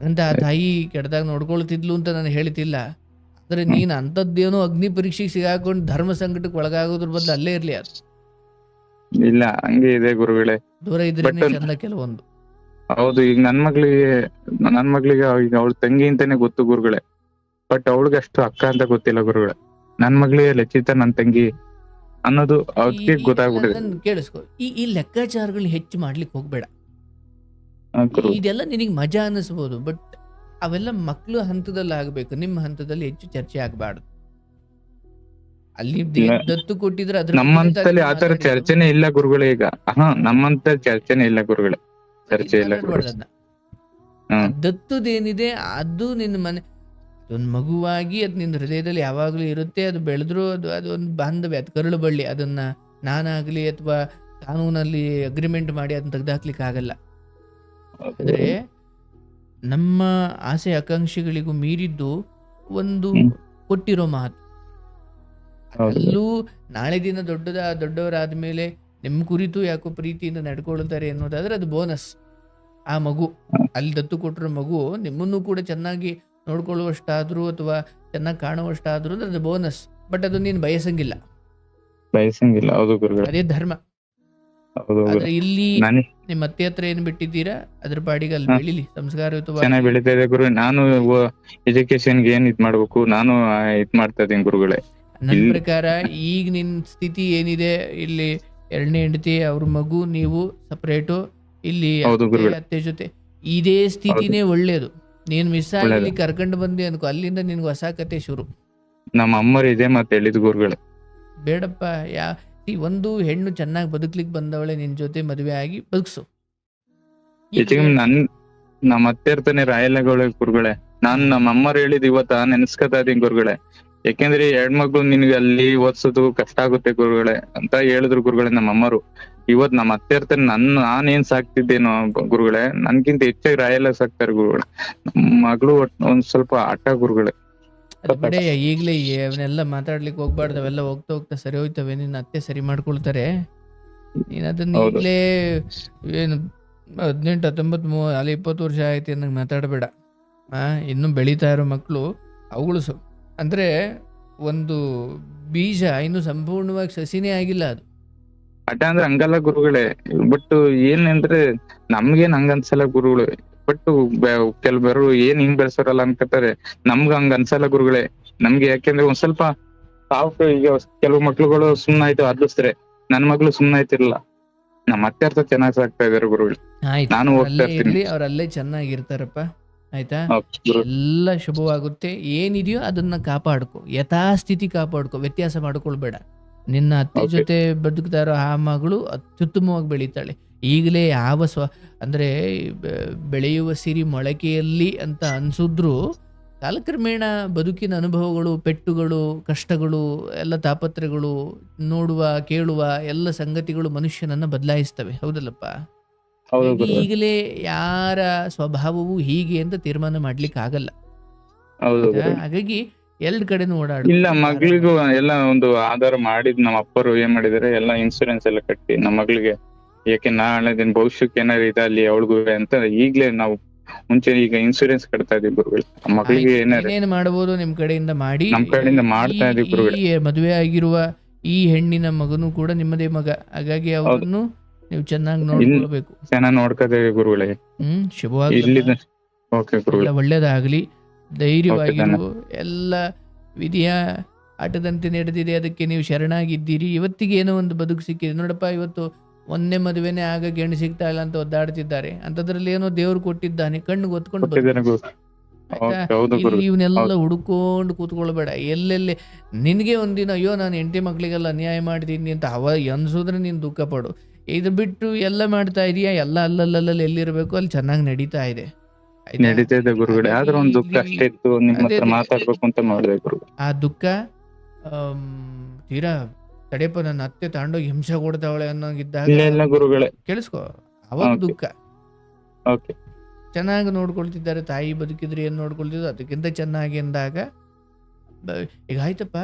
ಅಂತ. ಆ ತಾಯಿ ಕೆಟ್ಟದಾಗ ನೋಡ್ಕೊಳ್ತಿದ್ಲು ಅಂತ ನಾನು ಹೇಳ್ತಿಲ್ಲ. ಆದ್ರೆ ನೀನ್ ಅಂತದ್ದೇನೋ ಅಗ್ನಿ ಪರೀಕ್ಷೆಗೆ ಸಿಗಾಕೊಂಡು ಧರ್ಮ ಸಂಕಟಕ್ಕೆ ಒಳಗಾಗೋದ್ರ ಬದಲು ಅಲ್ಲೇ ಇರ್ಲಿ. ಅದು ಇಲ್ಲ, ಹಂಗೆ ಇದೆ ಗುರುಗಳೇ, ದೂರ ಇದ್ರೆ ಚಂದ ಕೆಲವೊಂದು. ಹೌದು, ಈಗ ನನ್ ಮಗಳಿಗೆ ಈಗ ಅವಳ ತಂಗಿ ಅಂತಾನೆ ಗೊತ್ತು ಗುರುಗಳೇ, ಬಟ್ ಅವಳಿಗೆ ಅಷ್ಟು ಅಕ್ಕ ಅಂತ ಗೊತ್ತಿಲ್ಲ ಗುರುಗಳೇ. ನನ್ ಮಗಳಿಗೆ ಲಚಿತಾ ನನ್ ತಂಗಿ ಅನ್ನೋದು ಈ ಅವ್ರಿಗೆ ಈ ಗೊತ್ತಾಗ್ಬಿಟ್ಟಿದೆ. ನನ್ನ ಕೇಳಿಸ್ಕೊ, ಈ ಲೆಕ್ಕಾಚಾರಗಳನ್ನ ಹೆಚ್ಚು ಮಾಡ್ಲಿಕ್ಕೆ ಹೋಗ್ಬೇಡ. ಗುರು ಇದೆಲ್ಲ ನಿನಗೆ ಮಜಾ ಅನ್ನಿಸ್ಬೋದು, ಬಟ್ ಅವೆಲ್ಲ ಮಕ್ಕಳು ಹಂತದಲ್ಲಿ ಆಗಬೇಕು, ನಿಮ್ಮ ಹಂತದಲ್ಲಿ ಹೆಚ್ಚು ಚರ್ಚೆ ಆಗಬಾರ್ದು. ಅಲ್ಲಿ ದತ್ತು ಕೊಟ್ಟಿದ್ರೆ ಅದ್ರ ಬಗ್ಗೆನೇ ತಾನೇ ನಮ್ಮಂತಲ್ಲಿ ಆತರ ಮಾತಾಡಿದ್ದು. ಚರ್ಚೆನೆ ಇಲ್ಲ ಗುರುಗಳೇ ಈಗ. ನಮ್ಮಂತ ಚರ್ಚೆನೆ ಇಲ್ಲ ಗುರುಗಳೇ, ಚರ್ಚೆ ಇಲ್ಲ ಮಾತಾಡ್ಬಾರ್ದು ಗುರುಗಳೇ. ಅದನ್ನ. ಹ್ಮ್. ದತ್ತುದೇನಿದೆ ಅದು ನಿನ್ನ ಮನೆ ಅದೊಂದು ಮಗುವಾಗಿ ಅದು ನಿನ್ನ ಹೃದಯದಲ್ಲಿ ಯಾವಾಗಲೂ ಇರುತ್ತೆ. ಅದು ಬೆಳೆದ್ರು ಅದೊಂದು ಬಾಂಧವ್ಯ, ಅದು ಕರುಳು ಬಳ್ಳಿ. ಅದನ್ನ ನಾನಾಗಲಿ ಅಥವಾ ಕಾನೂನಲ್ಲಿ ಅಗ್ರಿಮೆಂಟ್ ಮಾಡಿ ಅದನ್ನ ತೆಗೆದುಹಾಕ್ಲಿಕ್ಕೆ ಆಗಲ್ಲ. ಆದರೆ ನಮ್ಮ ಆಸೆ ಆಕಾಂಕ್ಷೆಗಳಿಗೂ ಮೀರಿದ್ದು ಒಂದು ಕೊಟ್ಟಿರೋ ಮಾತು. ಅಲ್ಲೂ ನಾಳೆ ದಿನ ದೊಡ್ಡವರಾದ ಮೇಲೆ ನಿಮ್ಮ ಕುರಿತು ಯಾಕೋ ಪ್ರೀತಿಯಿಂದ ನಡ್ಕೊಳ್ತಾರೆ ಅನ್ನೋದಾದ್ರೆ ಅದು ಬೋನಸ್. ಆ ಮಗು ಅಲ್ಲಿ ದತ್ತು ಕೊಟ್ಟಿರೋ ಮಗು ನಿಮ್ಮನ್ನು ಕೂಡ ಚೆನ್ನಾಗಿ ನೋಡ್ಕೊಳ್ಳುವಷ್ಟಾದ್ರೂ ಅಥವಾ ಚೆನ್ನಾಗಿ ಕಾಣುವಷ್ಟಾದ್ರೂ ಅಂದ್ರೆ ಅದು ಬೋನಸ್. ಬಟ್ ಅದು ನೀನು ಬಯಸಂಗಿಲ್ಲ. ಹೌದು ಗುರುಗಳೇ. ಅದೇ ಧರ್ಮ. ಹೌದು ಆದ್ರೆ ಇಲ್ಲಿ ನಿಮ್ಮ ಅತ್ತೆ ಹತ್ರ ಏನ್ ಬಿಟ್ಟಿದ್ದೀರಾ ಅದ್ರ ಪಾಡಿಗೆ ಅಲ್ಲಿ ಬೆಳಿಲಿ ಸಂಸ್ಕಾರಯುತವಾಗಿ. ಚೆನ್ನಾಗಿ ಬೆಳೀತಾ ಇದೆ ಗುರು. ನಾನು ಎಜುಕೇಶನ್ಗೆ ಏನ್ ಇದ್ ಮಾಡ್ಬೇಕು ನಾನು ಇದ್ ಮಾಡ್ತಾ ಇದ್ದೀನಿ ಗುರುಗಳೇ. ನನ್ನ ಪ್ರಕಾರ ಈಗ ನಿನ್ ಸ್ಥಿತಿ ಏನಿದೆ, ಇಲ್ಲಿ 2ನೇ ಹೆಂಡತಿ, ಅವ್ರ ಮಗು, ನೀವು ಸಪರೇಟು, ಇಲ್ಲಿ ಅತ್ತೆ ಜೊತೆ ಇದೇ ಸ್ಥಿತಿನೇ ಒಳ್ಳೇದು. ನೀನ್ ಮಿಸ್ ಆಗಿ ಇಲ್ಲಿ ಕರ್ಕೊಂಡು ಬಂದಿ ಅನ್ಕೋ, ಅಲ್ಲಿಂದ ನಿನ್ಗೆ ಹೊಸ ಕತೆ ಶುರು. ನಮ್ಮ ಅಮ್ಮರು ಇದೇ ಮಾತು ಹೇಳಿದ್ ಗುರುಗಳೇ. ಬೇಡಪ್ಪ. ಒಂದು ಹೆಣ್ಣು ಚೆನ್ನಾಗಿ ಬದುಕ್ಲಿಕ್ಕೆ ಬಂದವಳೆ ನಿನ್ ಜೊತೆ ಮದುವೆ ಆಗಿ ಬದುಕ್ಸು. ನಮ್ಮ ಅತ್ತೆ ಇರ್ತಾನೆ ರಾಯಲಗಳ ಗುರುಗಳೇ. ನಾನು ನಮ್ಮ ಅಮ್ಮರು ಹೇಳಿದ್ ಇವತ್ತ ನೆನ್ಸ್ಕೊತಾ ಇದೀನಿ ಗುರುಗಳೇ. ಯಾಕೆಂದ್ರೆ 2 ಮಕ್ಳು ನಿನ್ಗೆ ಅಲ್ಲಿ ಓದ್ಸೋದು ಕಷ್ಟ ಆಗುತ್ತೆ ಗುರುಗಳೇ ಅಂತ ಹೇಳಿದ್ರು ಗುರುಗಳೇ ನಮ್ಮ ಅಮ್ಮರು. ಇವತ್ ನಮ್ಮ ಅತ್ತೆ ಇರ್ತಾನೆ ನಾನೇನ್ ಸಾಕ್ತಿದ್ದೇನೋ ಗುರುಗಳೇ, ನನ್ಗಿಂತ ಹೆಚ್ಚಾಗಿ ರಾಯಲ್ಲ ಸಾಕ್ತಾರೆ ಗುರುಗಳೇ. ಮಗಳು ಒಂದ್ ಸ್ವಲ್ಪ ಆಟ ಗುರುಗಳೇ. ಬಿಡೆ, ಈಗ್ಲೇ ಅವನ್ನೆಲ್ಲ ಮಾತಾಡ್ಲಿಕ್ಕೆ ಹೋಗ್ಬಾರ್ದು. ಅವೆಲ್ಲ ಹೋಗ್ತಾ ಹೋಗ್ತಾ ಸರಿ ಹೋಯ್ತವೆ. ನಿನ್ನ ಅತ್ತೆ ಸರಿ ಮಾಡ್ಕೊಳ್ತಾರೆ. ನೀನ್ ಅದನ್ನ ಈಗ್ಲೇ ಏನು 18, 19, 30 ಅಲ್ಲಿ 20 ವರ್ಷ ಆಯ್ತು ಅನ್ನಂಗೆ ಮಾತಾಡಬೇಡ. ಇನ್ನು ಬೆಳೀತಾ ಇರೋ ಮಕ್ಕಳು ಅವುಗಳು ಅಂದ್ರೆ ಒಂದು ಬೀಜ ಇನ್ನು ಸಂಪೂರ್ಣವಾಗಿ ಸಸಿನೇ ಆಗಿಲ್ಲ. ಅದು ಆಟ ಅಂದ್ರೆ ಹಂಗಲ್ಲ ಗುರುಗಳೇ. ಬಟ್ ಏನಂದ್ರೆ ನಮ್ಗೇನ್ ಹಂಗನ್ಸಲ್ಲ ಗುರುಗಳು. ಬಟ್ ಕೆಲವರು ಏನ್ ಹಿಂಗ್ ಬೆಳ್ಸಾರಲ್ಲ ಅನ್ಕೋತಾರೆ. ನಮ್ಗ ಹಂಗ ಅನ್ಸಲ್ಲ ಗುರುಗಳೇ. ನಮ್ಗೆ ಯಾಕೆಂದ್ರೆ ಒಂದ್ ಸ್ವಲ್ಪ ಈಗ ಕೆಲವು ಮಕ್ಳುಗಳು ಸುಮ್ನಾಯ್ತು ಅರ್ಧಿಸ್ತಾರೆ. ನನ್ ಮಗಳು ಸುಮ್ನಾಯ್ತಿರ್ಲಿಲ್ಲ. ನಮ್ಮ ಅತ್ತೆ ಅರ್ಥ ಚೆನ್ನಾಗಿ ಸಾಕ್ತಾ ಇದಾರೆ ಗುರುಗಳು. ನಾನು ಹೋಗ್ತಾ ಇರ್ತೀನಿ. ಅವ್ರಲ್ಲೇ ಚೆನ್ನಾಗಿರ್ತಾರಪ್ಪ. ಆಯ್ತಾ? ಎಲ್ಲ ಶುಭವಾಗುತ್ತೆ. ಏನಿದೆಯೋ ಅದನ್ನ ಕಾಪಾಡ್ಕೊ, ಯಥಾಸ್ಥಿತಿ ಕಾಪಾಡ್ಕೊ, ವ್ಯತ್ಯಾಸ ಮಾಡ್ಕೊಳ್ಬೇಡ. ನಿನ್ನ ಅತ್ತೆ ಜೊತೆ ಬದುಕ್ತಾ ಇರೋ ಆ ಮಗಳು ಅತ್ಯುತ್ತಮವಾಗಿ ಬೆಳೀತಾಳೆ. ಈಗಲೇ ಯಾವ ಅಂದ್ರೆ ಬೆಳೆಯುವ ಸಿರಿ ಮೊಳಕೆಯಲ್ಲಿ ಅಂತ ಅನ್ಸಿದ್ರು ಕಾಲಕ್ರಮೇಣ ಬದುಕಿನ ಅನುಭವಗಳು, ಪೆಟ್ಟುಗಳು, ಕಷ್ಟಗಳು, ಎಲ್ಲ ತಾಪತ್ರೆಗಳು, ನೋಡುವ ಕೇಳುವ ಎಲ್ಲ ಸಂಗತಿಗಳು ಮನುಷ್ಯನನ್ನ ಬದಲಾಯಿಸ್ತವೆ. ಹೌದಲ್ಲಪ್ಪ? ಈಗಲೇ ಯಾರ ಸ್ವಭಾವವು ಹೀಗೆ ಅಂತ ತೀರ್ಮಾನ ಮಾಡ್ಲಿಕ್ಕೆ ಆಗಲ್ಲ. ಹಾಗಾಗಿ 2 ಕಡೆನೂ ಓಡಾಡ. ಇಲ್ಲ, ಮಗಳಿಗೂ ಎಲ್ಲ ಒಂದು ಆಧಾರ ಮಾಡಿದ್ ನಮ್ಮ ಅಪ್ಪರು ಏನ್ ಮಾಡಿದಾರೆ, ಎಲ್ಲ ಇನ್ಸೂರೆನ್ಸ್ ಎಲ್ಲ ಕಟ್ಟಿ ನಮ್ಮ ಮಗಳಿಗೆ, ಯಾಕೆ ನಾಳೆ ದಿನ ಭವಿಷ್ಯಕ್ಕೆ ಏನಾರು ಇದೆ ಅಲ್ಲಿ ಅವಳಿಗೂ ಅಂತ ಈಗ್ಲೇ ನಾವು ಮುಂಚೆ ಈಗ ಇನ್ಸೂರೆನ್ಸ್ ಕಟ್ತಾ ಇದೀವಿ ಗುರುಗಳು. ಮಗಳಿಗೆ ಏನೇನು ಮಾಡಬಹುದು ನಿಮ್ ಕಡೆಯಿಂದ ಮಾಡಿ, ನಮ್ ಕಡೆಯಿಂದ ಮಾಡ್ತಾ ಇದೀವಿ ಗುರುಗಳು. ಮದುವೆ ಆಗಿರುವ ಈ ಹೆಣ್ಣಿನ ಮಗನು ಕೂಡ ನಿಮ್ಮದೇ ಮಗ. ಹಾಗಾಗಿ ಅವರನ್ನು ನೀವು ಚೆನ್ನಾಗಿ ನೋಡ್ಕೊಳ್ಬೇಕು. ಚೆನ್ನಾಗಿ ನೋಡ್ಕೋತೇವೆ ಗುರುಗಳೇ. ಶುಭವಾಗಿ ಒಳ್ಳೇದಾಗ್ಲಿ. ಧೈರ್ಯವಾಗಿರು. ಎಲ್ಲ ವಿಧಿಯ ಆಟದಂತೆ ನಡೆದಿದೆ, ಅದಕ್ಕೆ ನೀವು ಶರಣಾಗಿದ್ದೀರಿ. ಇವತ್ತಿಗೆ ಏನೋ ಒಂದು ಬದುಕು ಸಿಕ್ಕಿದೆ ನೋಡಪ್ಪ. ಇವತ್ತು ಮೊನ್ನೆ ಮದುವೆನೇ ಆಗ ಹೆಣ್ಣು ಸಿಗ್ತಾ ಇಲ್ಲ ಅಂತ ಒದ್ದಾಡ್ತಿದ್ದಾರೆ. ಅಂತದ್ರಲ್ಲಿ ಏನೋ ದೇವ್ರು ಕೊಟ್ಟಿದ್ದಾನೆ, ಕಣ್ಣಿಗೆ ಒತ್ಕೊಂಡು ಇವನ್ನೆಲ್ಲ ಹುಡುಕೊಂಡು ಕೂತ್ಕೊಳ್ಬೇಡ. ಎಲ್ಲೆಲ್ಲಿ ನಿನ್ಗೆ ಒಂದಿನ ಅಯ್ಯೋ ನಾನು ಹೆಂಡತಿ ಮಕ್ಳಿಗೆಲ್ಲ ಅನ್ಯಾಯ ಮಾಡ್ತೀನಿ ಅಂತ ಅನ್ಸೋದ್ರೆ ನೀನ್ ದುಃಖ ಪಡು. ಇದು ಬಿಟ್ಟು ಎಲ್ಲ ಮಾಡ್ತಾ ಇದೀಯಾ, ಎಲ್ಲ ಅಲ್ಲಲ್ಲಿ ಎಲ್ಲಿರ್ಬೇಕು ಅಲ್ಲಿ ಚೆನ್ನಾಗಿ ನಡೀತಾ ಇದೆ. ನಡೀತಾ ಇದೆ ಗುರುಗಳೇ. ಆದ್ರೆ ಒಂದು ದುಃಖ ಅಷ್ಟೇ ಇತ್ತು, ನಿಮ್ಮ ಹತ್ರ ಮಾತಾಡ್ಬೇಕು ಅಂತ ಮಾಡಿದೆ ಗುರು. ಆ ದುಃಖ ತೀರಾ ತಡೆಪ, ನನ್ನ ಅತ್ತೆ ತಾಂಡೋಗಿ ಹಿಂಸೆ ಕೊಡ್ತಾವಳೆ ಅನ್ನೋಂಗಿದ್ದಾಗ ಗುರುಗಳೇ ಕೇಳಿಸ್ಕೊ. ಅವಾಗ ದುಃಖ. ಚೆನ್ನಾಗಿ ನೋಡ್ಕೊಳ್ತಿದ್ದಾರೆ, ತಾಯಿ ಬದುಕಿದ್ರೆ ಏನ್ ನೋಡ್ಕೊಳ್ತಿದ್ರು ಅದಕ್ಕಿಂತ ಚೆನ್ನಾಗಿ ಅಂದಾಗ ಈಗ ಆಯ್ತಪ್ಪ.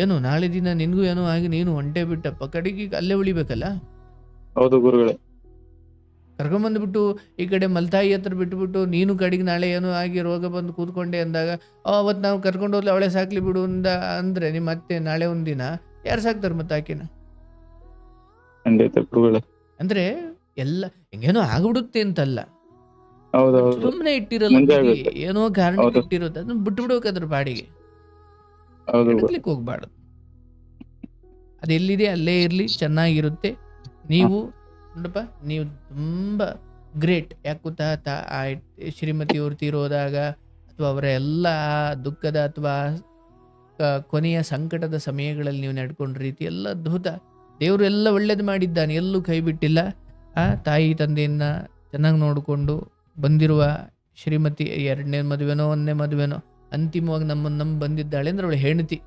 ಏನು ನಾಳೆ ದಿನ ನಿನ್ಗೂ ಏನೋ ಆಗಿ ನೀನು ಹೊಂಟೆ ಬಿಟ್ಟಪ್ಪ, ಕಡೆಗೆ ಅಲ್ಲೇ ಉಳಿಬೇಕಲ್ಲ. ಹೌದು ಗುರುಗಳೇ. ಕರ್ಕೊಂಬಂದ್ಬಿಟ್ಟು ಈ ಕಡೆ ಮಲ್ತಾಯಿ ಹತ್ರ ಬಿಟ್ಬಿಟ್ಟು ನೀನು ಕಡೆಗೆ ನಾಳೆ ಏನೋ ಆಗಿ ರೋಗ ಬಂದು ಕೂತ್ಕೊಂಡೆ ಅಂದಾಗ ಅವತ್ತು ನಾವು ಕರ್ಕೊಂಡು ಹೋದ್ಲು ಅವಳೆ ಸಾಕ್ಲಿ ಬಿಡು ಅಂದ್ರೆ ನಿಮ್ಮ ಅತ್ತೆ ನಾಳೆ ಒಂದಿನ ಯಾರು ಸಾಕ್ತಾರೆ ಮತ್ತೆ ಆಕೆನ? ಅಂದ್ರೆ ಎಲ್ಲ ಹಿಂಗೇನೋ ಆಗ್ಬಿಡುತ್ತೆ ಅಂತಲ್ಲ, ಸುಮ್ಮನೆ ಇಟ್ಟಿರಲ್ಲ, ಏನೋ ಕಾರಣ ಇಟ್ಟಿರುತ್ತೆ, ಅದನ್ನ ಬಿಟ್ಟು ಬಿಡ್ಬೇಕು ಅದ್ರ ಬಾಡಿಗೆ. ಹೋಗ್ಬಾರ್ದು. ಅದೆಲ್ಲಿದೆ ಅಲ್ಲೇ ಇರಲಿ, ಚೆನ್ನಾಗಿರುತ್ತೆ. ನೀವು ನೋಡಪ್ಪ, ನೀವು ತುಂಬ ಗ್ರೇಟ್. ಯಾಕೆ ಗೊತ್ತಾ, ಆ ಶ್ರೀಮತಿಯವರು ತೀರೋದಾಗ ಅಥವಾ ಅವರ ಎಲ್ಲ ದುಃಖದ ಅಥವಾ ಕೊನೆಯ ಸಂಕಟದ ಸಮಯಗಳಲ್ಲಿ ನೀವು ನಡ್ಕೊಂಡ ರೀತಿ ಎಲ್ಲ ಅದ್ಭುತ. ದೇವರು ಎಲ್ಲ ಒಳ್ಳೇದು ಮಾಡಿದ್ದಾನೆ, ಎಲ್ಲೂ ಕೈ ಬಿಟ್ಟಿಲ್ಲ. ಆ ತಾಯಿ ತಂದೆಯನ್ನು ಚೆನ್ನಾಗಿ ನೋಡಿಕೊಂಡು ಬಂದಿರುವ ಶ್ರೀಮತಿ 2ನೇ ಮದುವೆನೋ 1ನೇ ಮದುವೆನೋ ಅಂತಿಮವಾಗಿ ನಮ್ಮ ಬಂದಿದ್ದಾಳೆ ಅಂದ್ರೆ ಅವಳು ಹೆಂಡತಿ.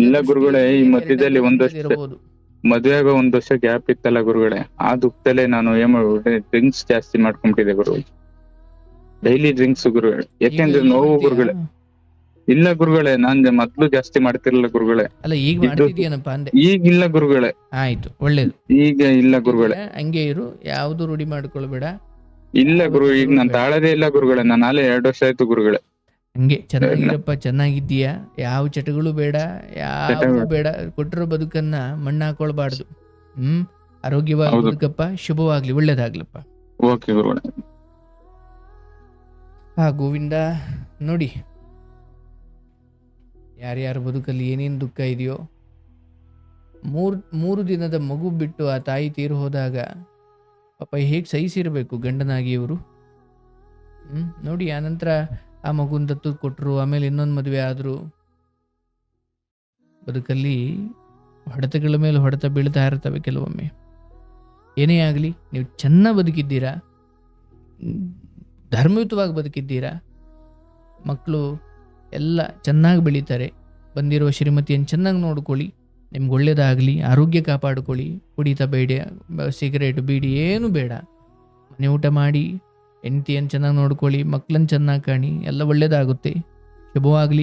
ಇಲ್ಲ ಗುರುಗಳೇ, ಈ ಮಧ್ಯದಲ್ಲಿ ಇರಬಹುದು. ಮದುವೆ ಆಗೋ 1 ವರ್ಷ ಗ್ಯಾಪ್ ಇತ್ತಲ್ಲ ಗುರುಗಳೇ, ಆ ದುಃಖದಲ್ಲೇ ನಾನು ಏನ್ ಮಾಡ್ಬಿಟ್ಟೆ, ಡ್ರಿಂಕ್ಸ್ ಜಾಸ್ತಿ ಮಾಡ್ಕೊಂಡ್ಬಿಟ್ಟಿದೆ ಗುರು. ಡೈಲಿ ಡ್ರಿಂಕ್ಸ್ ಗುರುಗಳೇ. ಯಾಕೆಂದ್ರೆ ನೋವು ಗುರುಗಳೇ. ಇಲ್ಲ ಗುರುಗಳೇ, ನಾನ್ ಮೊದ್ಲು ಜಾಸ್ತಿ ಮಾಡ್ತಿರ್ಲಿಲ್ಲ ಗುರುಗಳೇ. ಅಲ್ಲ, ಈಗ ಮಾಡ್ತಿದ್ಯೇನಪ್ಪ ಅಂದೆ. ಈಗಿಲ್ಲ ಗುರುಗಳೇ. ಆಯ್ತು, ಒಳ್ಳೇದು. ಈಗ ಇಲ್ಲ ಗುರುಗಳೇ. ಹಂಗೆ ಇರು, ಯಾವ್ದು ರೂಢಿ ಮಾಡ್ಕೊಳ್ಬೇಡ. ಇಲ್ಲ ಗುರು, ಈಗ ನಾನ್ ತಾಳದೇ ಇಲ್ಲ ಗುರುಗಳೇ. ನಾನು ಅಲ್ಲೇ 2 ವರ್ಷ ಆಯ್ತು ಗುರುಗಳೇ. ಹಂಗೆ ಚೆನ್ನಾಗಿರಪ್ಪ, ಚೆನ್ನಾಗಿದ್ದೀಯಾ. ಯಾವ ಚಟಗಳು ಬೇಡ, ಯಾವ್ದು ಬೇಡ. ಕೊಟ್ಟಿರೋ ಬದುಕನ್ನ ಮಣ್ಣು ಹಾಕೊಳ್ಬಾರ್ದು. ಆರೋಗ್ಯವಾಗಿ ಬದುಕಪ್ಪ. ಶುಭವಾಗ್ಲಿ, ಒಳ್ಳೇದಾಗ್ಲಪ್ಪ. ಓಕೆ ಗುರುಗಳೇ. ಗೋವಿಂದ, ನೋಡಿ ಯಾರ್ಯಾರ ಬದುಕಲ್ಲಿ ಏನೇನು ದುಃಖ ಇದೆಯೋ. 3 ದಿನದ ಮಗು ಬಿಟ್ಟು ಆ ತಾಯಿ ತೀರು ಹೋದಾಗ ಪಾಪ ಹೇಗೆ ಸಹಿಸಿರ್ಬೇಕು ಗಂಡನಾಗಿ ಇವರು. ನೋಡಿ, ಆನಂತರ ಆ ಮಗುನ ದತ್ತು ಕೊಟ್ಟರು, ಆಮೇಲೆ ಇನ್ನೊಂದು ಮದುವೆ ಆದರು. ಬದುಕಲ್ಲಿ ಹೊಡೆತಗಳ ಮೇಲೆ ಹೊಡೆತ ಬೀಳ್ತಾ ಇರ್ತವೆ ಕೆಲವೊಮ್ಮೆ. ಏನೇ ಆಗಲಿ, ನೀವು ಚೆನ್ನಾಗಿ ಬದುಕಿದ್ದೀರಾ, ಧರ್ಮಯುತವಾಗಿ ಬದುಕಿದ್ದೀರಾ. ಮಕ್ಕಳು ಎಲ್ಲ ಚೆನ್ನಾಗಿ ಬೆಳೀತಾರೆ. ಬಂದಿರುವ ಶ್ರೀಮತಿಯನ್ನು ಚೆನ್ನಾಗಿ ನೋಡ್ಕೊಳ್ಳಿ, ನಿಮ್ಗೆ ಒಳ್ಳೇದಾಗಲಿ. ಆರೋಗ್ಯ ಕಾಪಾಡ್ಕೊಳ್ಳಿ. ಕುಡಿತಾ ಬೇಡ, ಸಿಗರೇಟು ಬೀಡಿ ಏನು ಬೇಡ. ಮನೆ ಊಟ ಮಾಡಿ, ಹೆಂಡತಿಯನ್ನು ಚೆನ್ನಾಗಿ ನೋಡ್ಕೊಳ್ಳಿ, ಮಕ್ಕಳನ್ನು ಚೆನ್ನಾಗಿ ಕಾಣಿ. ಎಲ್ಲ ಒಳ್ಳೇದಾಗುತ್ತೆ. ಶುಭವಾಗಲಿ.